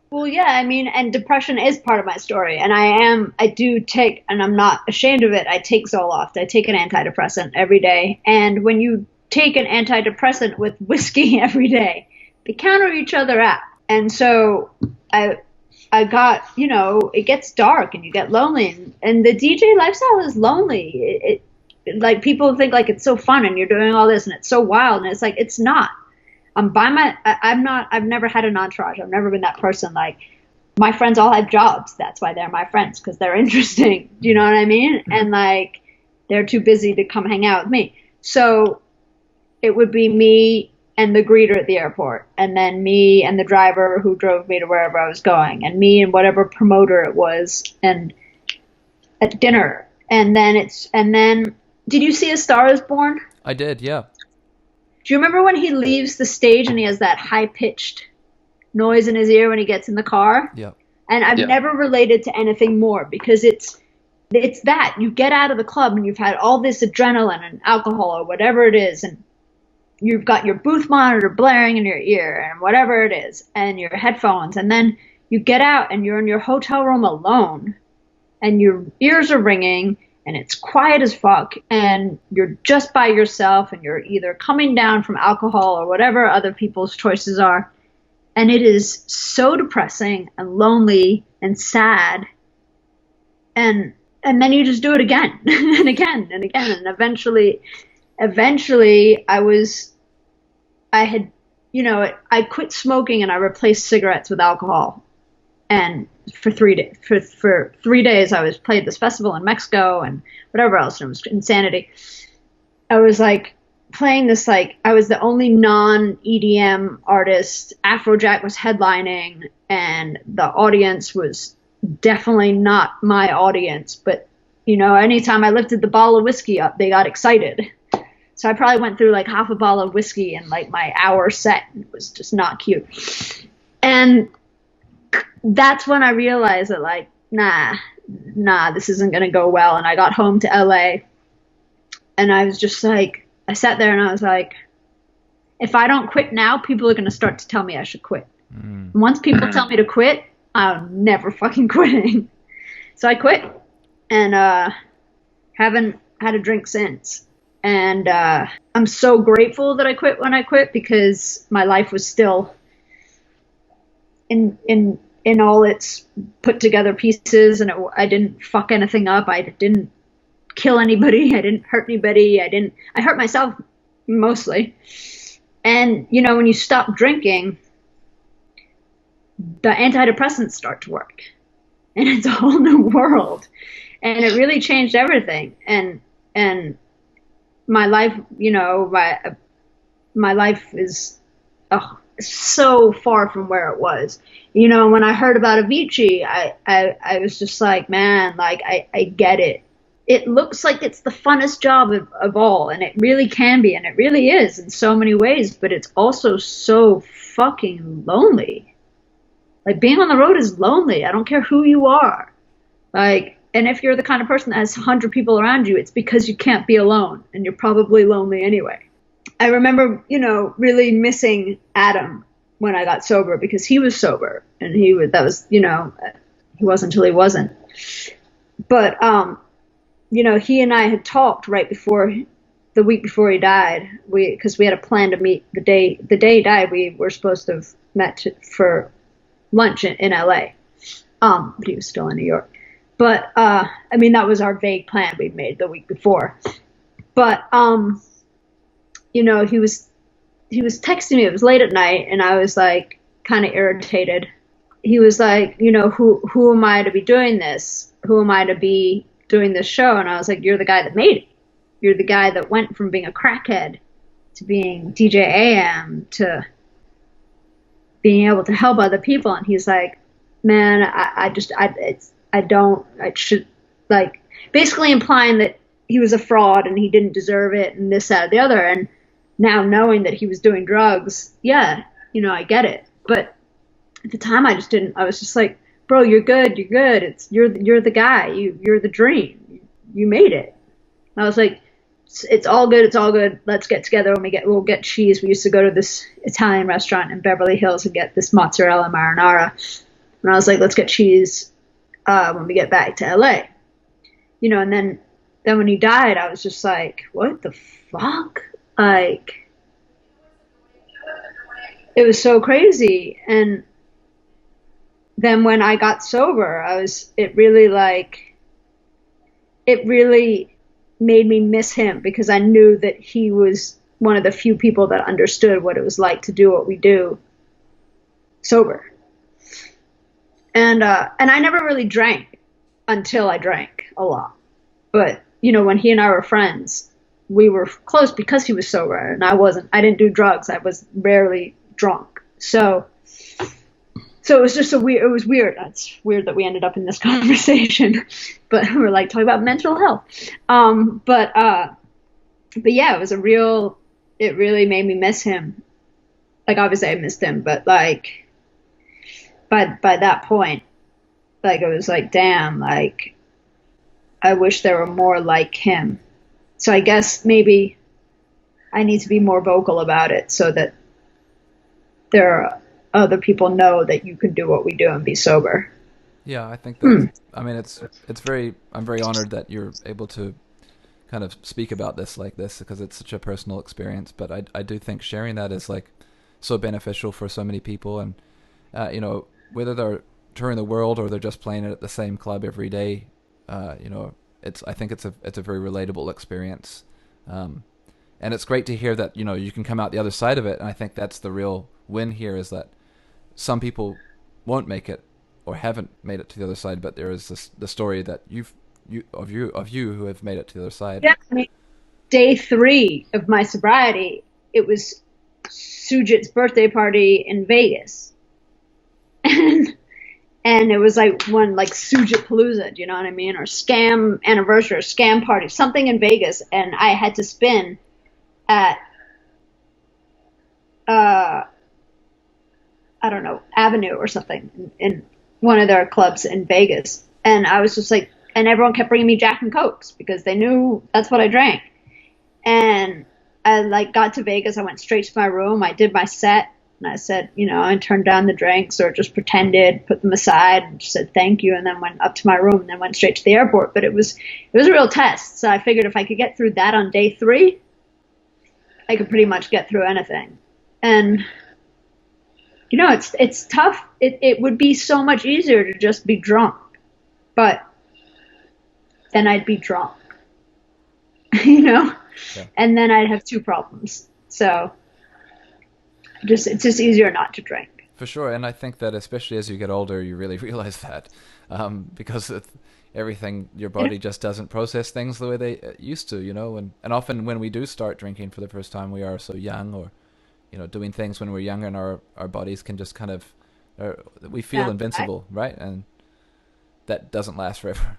well, yeah, I mean, and depression is part of my story. And I do take, and I'm not ashamed of it, I take Zoloft. I take an antidepressant every day. And when you take an antidepressant with whiskey every day, they counter each other out. And so I got, it gets dark and you get lonely, and the DJ lifestyle is lonely. Like people think like it's so fun and you're doing all this and it's so wild, and it's like, it's not. I've never had an entourage. I've never been that person. Like my friends all have jobs. That's why they're my friends, because they're interesting. Do you know what I mean? Mm-hmm. And like, they're too busy to come hang out with me. So it would be me and the greeter at the airport, and then me and the driver who drove me to wherever I was going, and me and whatever promoter it was, and at dinner. And then did you see A Star Is Born? I did, yeah. Do you remember when he leaves the stage and he has that high-pitched noise in his ear when he gets in the car? Yeah. And I've never related to anything more, because it's that you get out of the club and you've had all this adrenaline and alcohol or whatever it is, and you've got your booth monitor blaring in your ear and whatever it is, and your headphones, and then you get out and you're in your hotel room alone and your ears are ringing and it's quiet as fuck and you're just by yourself and you're either coming down from alcohol or whatever other people's choices are, and it is so depressing and lonely and sad, and then you just do it again and again and again, and eventually I quit smoking and I replaced cigarettes with alcohol. And for 3 days, for 3 days, I played this festival in Mexico and whatever else. And it was insanity. I was like playing this, like I was the only non-EDM artist. Afrojack was headlining, and the audience was definitely not my audience. But anytime I lifted the bottle of whiskey up, they got excited. So I probably went through like half a bottle of whiskey in like my hour set. It was just not cute. And that's when I realized that like, nah, this isn't going to go well. And I got home to LA and I was just like, I sat there and I was like, if I don't quit now, people are going to start to tell me I should quit. Mm. Once people tell me to quit, I'm never fucking quitting. So I quit and haven't had a drink since. And I'm so grateful that I quit when I quit, because my life was still in all its put together pieces, and I didn't fuck anything up. I didn't kill anybody. I didn't hurt anybody. I hurt myself mostly. And, you know, when you stop drinking, the antidepressants start to work. And it's a whole new world. And it really changed everything. And my life, you know, my life is so far from where it was. You know, when I heard about Avicii, I was just like, man, like, I get it. It looks like it's the funnest job of all, and it really can be, and it really is in so many ways, but it's also so fucking lonely. Like, being on the road is lonely. I don't care who you are. Like, and if you're the kind of person that has 100 people around you, it's because you can't be alone, and you're probably lonely anyway. I remember, you know, really missing Adam when I got sober, because he was sober, and that was, you know, he wasn't until he wasn't. But, you know, he and I had talked the week before he died, because we had a plan to meet the day he died. We were supposed to have met for lunch in LA. But he was still in New York. But, I mean, that was our vague plan we'd made the week before. But, you know, he was texting me. It was late at night, and I was like kind of irritated. He was like, you know, who am I to be doing this? Who am I to be doing this show? And I was like, you're the guy that made it. You're the guy that went from being a crackhead to being DJ AM to being able to help other people. And he's like, man, I should, like, basically implying that he was a fraud and he didn't deserve it and this, that, or the other. And now knowing that he was doing drugs, yeah, you know, I get it. But at the time I was just like, bro, you're good. You're the guy. You're the dream. You made it. And I was like, it's all good. Let's get together we'll get cheese. We used to go to this Italian restaurant in Beverly Hills and get this mozzarella marinara. And I was like, let's get cheese when we get back to LA. You know, and then when he died, I was just like, what the fuck? Like, it was so crazy. And then when I got sober, it really made me miss him, because I knew that he was one of the few people that understood what it was like to do what we do sober. And I never really drank until I drank a lot. But, you know, when he and I were friends, we were close because he was sober and I wasn't. I didn't do drugs. I was rarely drunk. So it was just it was weird. It's weird that we ended up in this conversation, but we're like talking about mental health. But yeah, it really made me miss him. Like, obviously I missed him, but like, by that point, like, it was like, damn, like, I wish there were more like him. So I guess maybe I need to be more vocal about it so that there are other people know that you can do what we do and be sober. Yeah, I think that, I mean, I'm very honored that you're able to kind of speak about this like this, because it's such a personal experience. But I do think sharing that is like so beneficial for so many people. And, you know, whether they're touring the world or they're just playing it at the same club every day, you know, I think it's a very relatable experience. And it's great to hear that, you know, you can come out the other side of it. And I think that's the real win here, is that some people won't make it or haven't made it to the other side, but there is the story that you who have made it to the other side. Yeah, I mean, day 3 of my sobriety, it was Sujit's birthday party in Vegas. And it was like one, like, Sujit Palooza, do you know what I mean? Or scam anniversary or scam party, something in Vegas. And I had to spin at, I don't know, Avenue or something in one of their clubs in Vegas. And I was just like, and everyone kept bringing me Jack and Cokes because they knew that's what I drank. And I, like, got to Vegas. I went straight to my room. I did my set. And I said, you know, I turned down the drinks or just pretended, put them aside, and just said thank you, and then went up to my room and then went straight to the airport. But it was a real test. So I figured if I could get through that on day 3, I could pretty much get through anything. And, you know, it's tough. It would be so much easier to just be drunk. But then I'd be drunk. you know, Yeah. and then I'd have two problems. So it's just easier not to drink. For sure, and I think that especially as you get older, you really realize that because everything, your Yeah. body just doesn't process things the way they used to, and often when we do start drinking for the first time, we are so young, or doing things when we're younger, and our bodies can just kind of, we feel Yeah. I, invincible, right? And that doesn't last forever.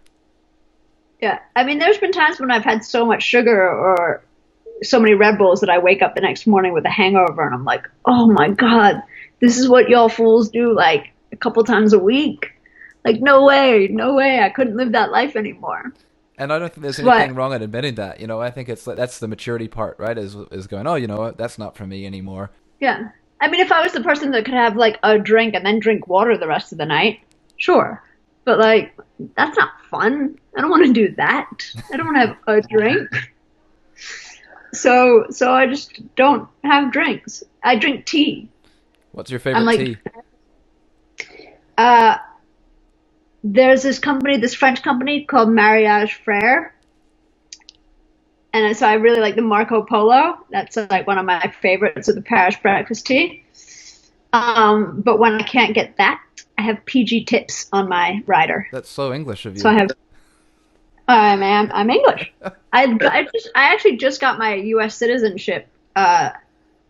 yeah. I mean, there's been times when I've had so much sugar or so many Red Bulls that I wake up the next morning with a hangover and I'm like, oh my God, this is what y'all fools do like a couple times a week. Like, no way, no way. I couldn't live that life anymore. And I don't think there's But anything wrong in admitting that. I think it's like that's the maturity part, right? Is going, oh, you know what? That's not for me anymore. yeah. I mean, if I was the person that could have like a drink and then drink water the rest of the night, sure. But like, that's not fun. I don't want to do that. I don't want to have a drink. So I just don't have drinks. I drink tea. What's your I'm favorite like, tea? uh, there's this French company called Mariage Frere, and so I really like the Marco Polo. That's like one of my favorites of the Paris breakfast tea. But when I can't get that, I have PG Tips on my rider. That's so English of So you. I have, I'm English. I actually just got my U.S. citizenship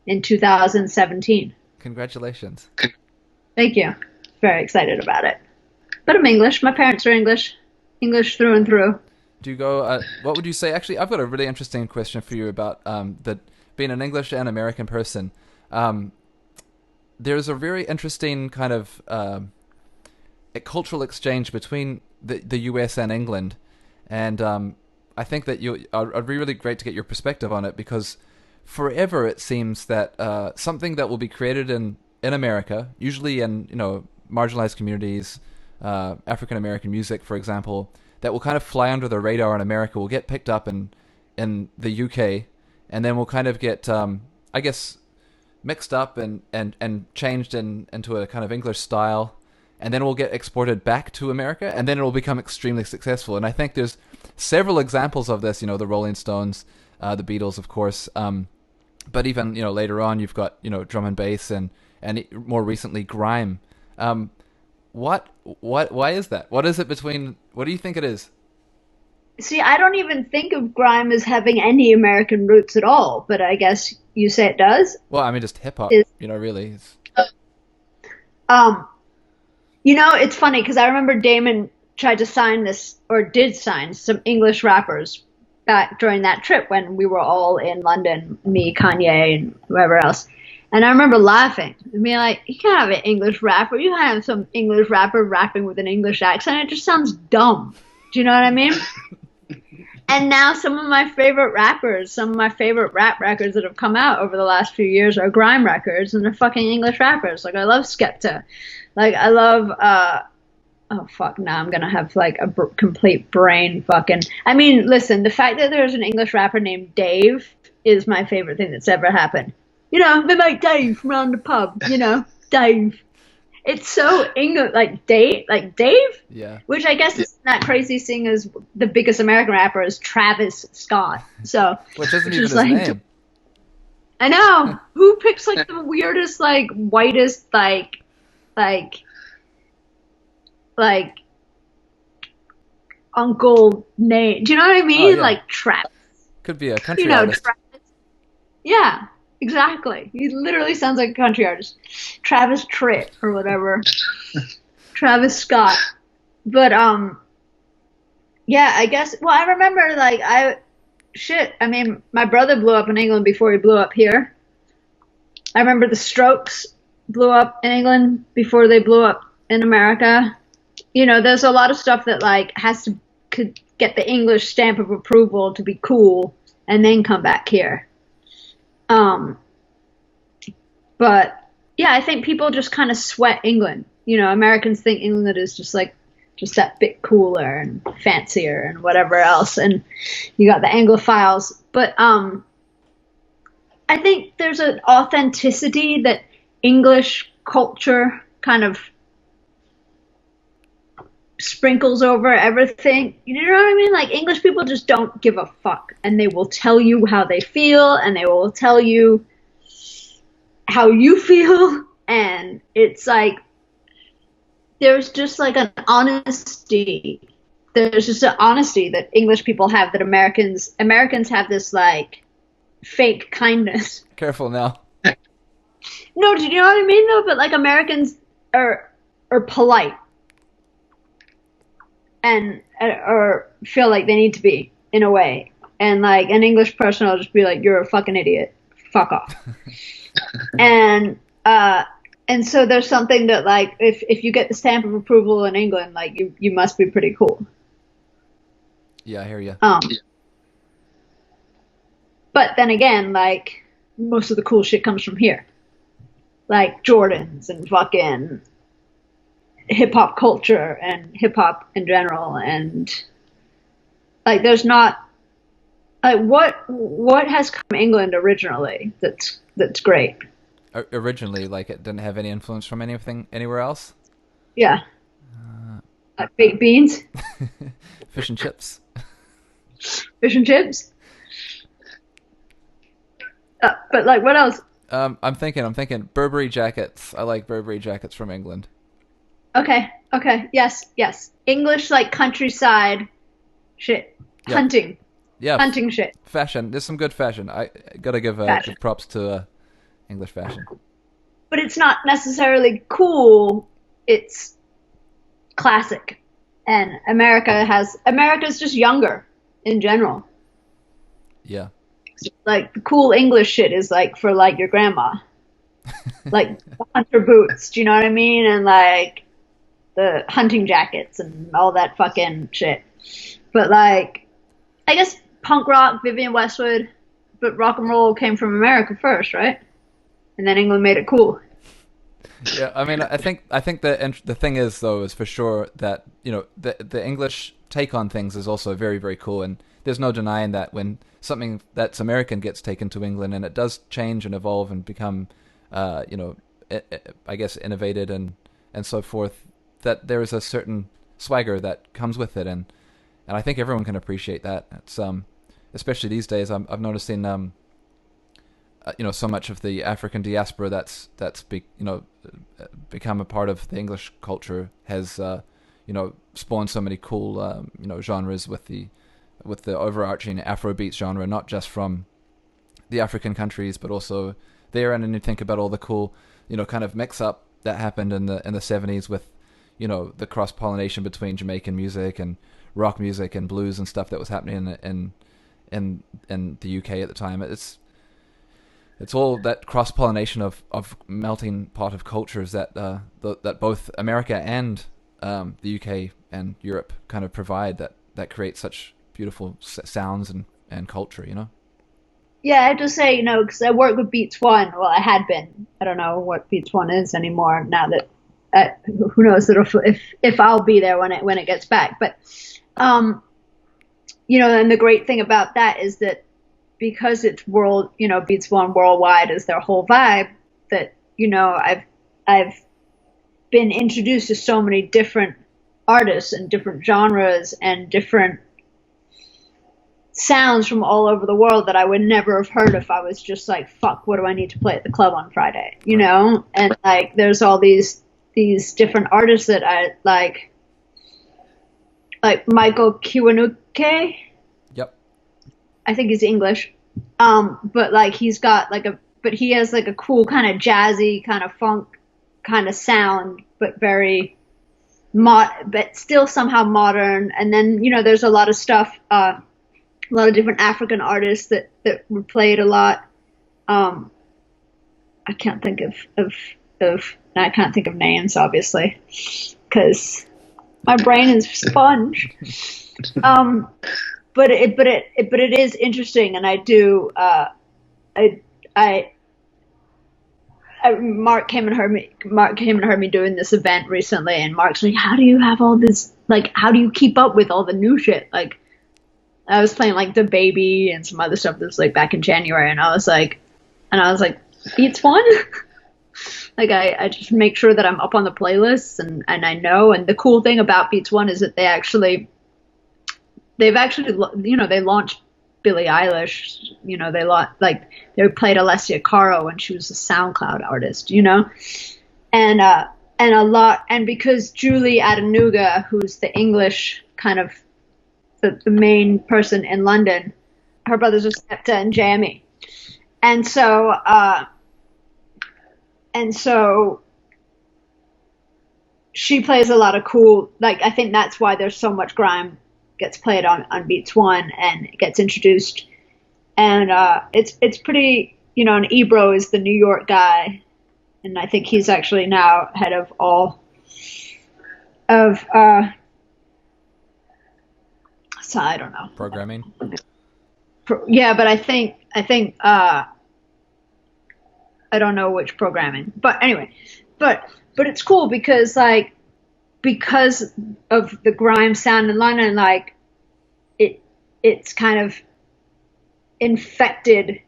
in 2017. Congratulations. Thank you. Very excited about it. But I'm English. My parents are English. English through and through. Do you go? What would you say? Actually, I've got a really interesting question for you about that being an English and American person. Um, there's a very interesting kind of a cultural exchange between the U.S. and England, and I think that I'd be really great to get your perspective on it because forever it seems that something that will be created in America, usually in marginalized communities, African American music, for example, that will kind of fly under the radar in America, will get picked up in the UK, and then will kind of get I guess mixed up and changed into a kind of English style, and then it will get exported back to America, and then it will become extremely successful. And I think there's several examples of this. The Rolling Stones, the Beatles, of course, but even later on, you've got drum and bass, and more recently grime. Why is that? What is it between? What do you think it is? See, I don't even think of grime as having any American roots at all, but I guess you say it does. Well, I mean, just hip hop. Is Really. It's, um, it's funny because I remember Damon tried to sign this or did sign some English rappers back during that trip when we were all in London, me, Kanye, and whoever else. And I remember laughing and being like, you can't have an English rapper. You can't have some English rapper rapping with an English accent. It just sounds dumb. Do you know what I mean? And now some of my favorite rappers, some of my favorite rap records that have come out over the last few years are grime records, and they're fucking English rappers. Like, I love Skepta. Like, I love, oh fuck, now I'm gonna have like a complete brain fucking. I mean, listen, the fact that there's an English rapper named Dave is my favorite thing that's ever happened. My mate Dave from around the pub, Dave. It's so English, like Dave, yeah. which I guess is that crazy thing as the biggest American rapper is Travis Scott. So, Which isn't even just his like, name. I know who picks like the weirdest, like whitest, like uncle name. Do you know what I Oh mean? yeah. Like Travis. Could be a country artist. Travis. Yeah, exactly. He literally sounds like a country artist. Travis Tritt or whatever. Travis Scott. But yeah, I guess well I remember like I mean my brother blew up in England before he blew up here. I remember the Strokes blew up in England before they blew up in America. There's a lot of stuff that like could get the English stamp of approval to be cool and then come back here. But yeah, I think people just kind of sweat England. Americans think England is just that bit cooler and fancier and whatever else. And you got the Anglophiles. But I think there's an authenticity that English culture kind of sprinkles over everything. You know what I mean? Like English people just don't give a fuck, and they will tell you how they feel, and they will tell you how you feel, and it's like there's just like an honesty. There's just an honesty that English people have that Americans have this like fake kindness. Careful now. No, do you know what I mean though? But like Americans are polite and or feel like they need to be in a way, and like an English person will just be like, "You're a fucking idiot. Fuck off." and so there's something that like if you get the stamp of approval in England, like you must be pretty cool. Yeah, I hear you. But then again, like most of the cool shit comes from here, like Jordans and fucking hip hop culture and hip hop in general, and like there's not like what has come from England originally that's great. Originally, like it didn't have any influence from anything anywhere else. Yeah, like baked beans, fish and chips. Fish and chips. But like, what else? I'm thinking Burberry jackets. I like Burberry jackets from England. Okay. Yes. English, like countryside shit. Yeah. Hunting. Yeah. Hunting shit. Fashion. There's some good fashion. I gotta give props to English fashion. But it's not necessarily cool. It's classic. And America's just younger in general. Yeah. Like the cool English shit is like for like your grandma. Like the hunter boots, do you know what I mean? And like the hunting jackets and all that fucking shit. But like, I guess punk rock, Vivienne Westwood, but rock and roll came from America first, right? And then England made it cool. Yeah, I mean, I think the thing is though is for sure that the English take on things is also very, very cool, and there's no denying that when something that's American gets taken to England and it does change and evolve and become I guess innovated and so forth, that there is a certain swagger that comes with it, and I think everyone can appreciate that. It's especially these days. I've noticed in so much of the African diaspora that's become a part of the English culture has spawned so many cool genres with the overarching Afrobeats genre, not just from the African countries, but also there. And then you think about all the cool, kind of mix up that happened in the 70s with, the cross pollination between Jamaican music and rock music and blues and stuff that was happening in the UK at the time. It's all that cross pollination of melting pot of cultures that that both America and the UK and Europe kind of provide that creates such beautiful sounds and culture, Yeah, I have to say, because I work with Beats One. Well, I had been. I don't know what Beats One is anymore now that who knows if I'll be there when it gets back. But and the great thing about that is that because it's Beats One worldwide is their whole vibe. That I've been introduced to so many different artists and different genres and different sounds from all over the world that I would never have heard if I was just like, fuck, what do I need to play at the club on Friday? And like there's all these different artists that I like Michael Kiwanuke. Yep. I think he's English. But like he has like a cool kind of jazzy kind of funk kind of sound, but very but still somehow modern. And then, there's a lot of stuff, a lot of different African artists that were played a lot. I can't think I can't think of names, obviously, because my brain is sponge. But it is interesting, and I do. Mark came and heard me doing this event recently, and Mark's like, "How do you have all this? Like, how do you keep up with all the new shit?" Like, I was playing like The Baby and some other stuff that was like back in January, and I was like, Beats One. Like I just make sure that I'm up on the playlists and I know. And the cool thing about Beats One is that they've actually, they launched Billie Eilish. They played Alessia Cara when she was a SoundCloud artist. And and because Julie Adenuga, who's the English kind of the main person in London, her brothers are Skepta and JME, and so she plays a lot of cool. Like I think that's why there's so much grime gets played on Beats One and it gets introduced, and it's pretty. And Ebro is the New York guy, and I think he's actually now head of all of. So I don't know. Programming. Yeah, but I think I don't know which programming. But anyway, but it's cool because of the grime sound in London, like it's kind of infected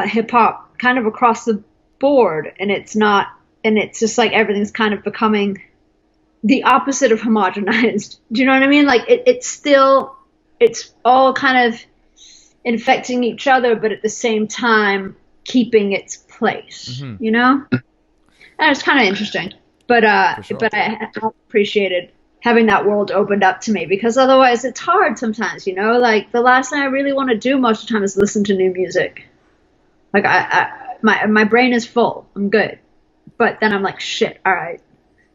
hip hop kind of across the board, and it's just like everything's kind of becoming the opposite of homogenized. Do you know what I mean? Like it's all kind of infecting each other, but at the same time keeping its place. And it's kind of interesting. But sure. but I appreciated having that world opened up to me, because otherwise it's hard sometimes. Like the last thing I really want to do most of the time is listen to new music. Like my brain is full. I'm good, but then I'm like, shit. All right.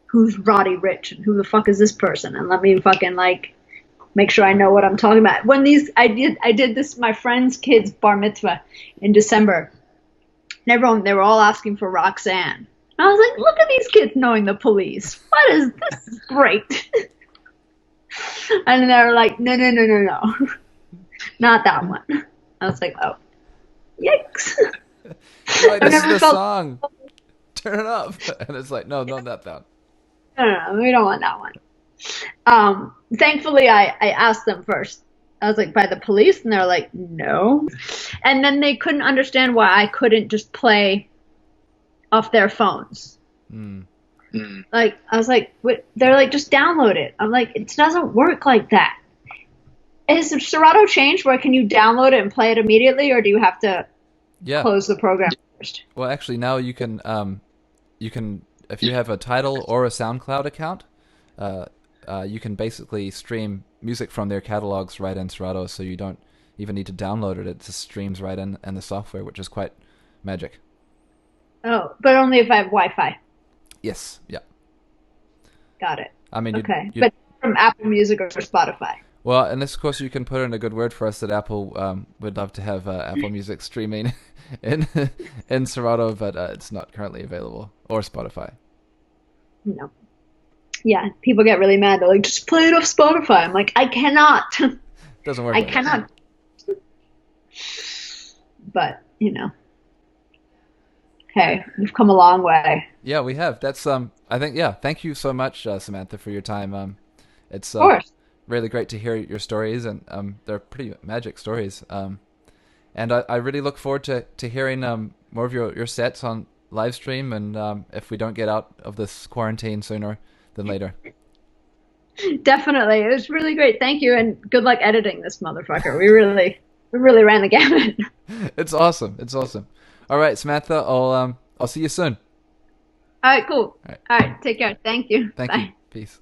Who's Roddy Ricch and who the fuck is this person? And let me fucking make sure I know what I'm talking about. I did this, my friend's kid's bar mitzvah in December, and they were all asking for Roxanne. And I was like, look at these kids knowing the Police. This is great. And they were like, no, not that one. I was like, oh, yikes. Like, this is the song. Turn it up. And it's like, no, not that. No, we don't want that one. Thankfully, I asked them first. I was like, by the Police? And they're like, no. And then they couldn't understand why I couldn't just play off their phones. Like, I was like, they're like, just download it. I'm like, it doesn't work like that. Has Serato changed where can you download it and play it immediately, or do you have to close the program first? Well, actually, now you can if you have a Tidal or a SoundCloud account, you can basically stream music from their catalogs right in Serato, so you don't even need to download it. It just streams right in the software, which is quite magic. Oh, but only if I have Wi-Fi. Yes, yeah. Got it. I mean, okay, but from Apple Music or Spotify. Well, and this, of course, you can put in a good word for us that Apple would love to have Apple Music streaming in Serato, but it's not currently available, or Spotify. No. Yeah, people get really mad. They're like, just play it off Spotify. I'm like, I cannot. Doesn't work. I cannot. But, Okay, we've come a long way. Yeah, we have. That's I think, yeah. Thank you so much, Samantha, for your time. It's of course. Really great to hear your stories, and they're pretty magic stories. And I really look forward to hearing more of your sets on live stream, and if we don't get out of this quarantine sooner than later. Definitely, it was really great. Thank you, and good luck editing this motherfucker. We really ran the gamut. It's awesome. All right, Samantha, I'll see you soon. All right, cool. All right, take care. Thank you. Thank Bye. you. Peace.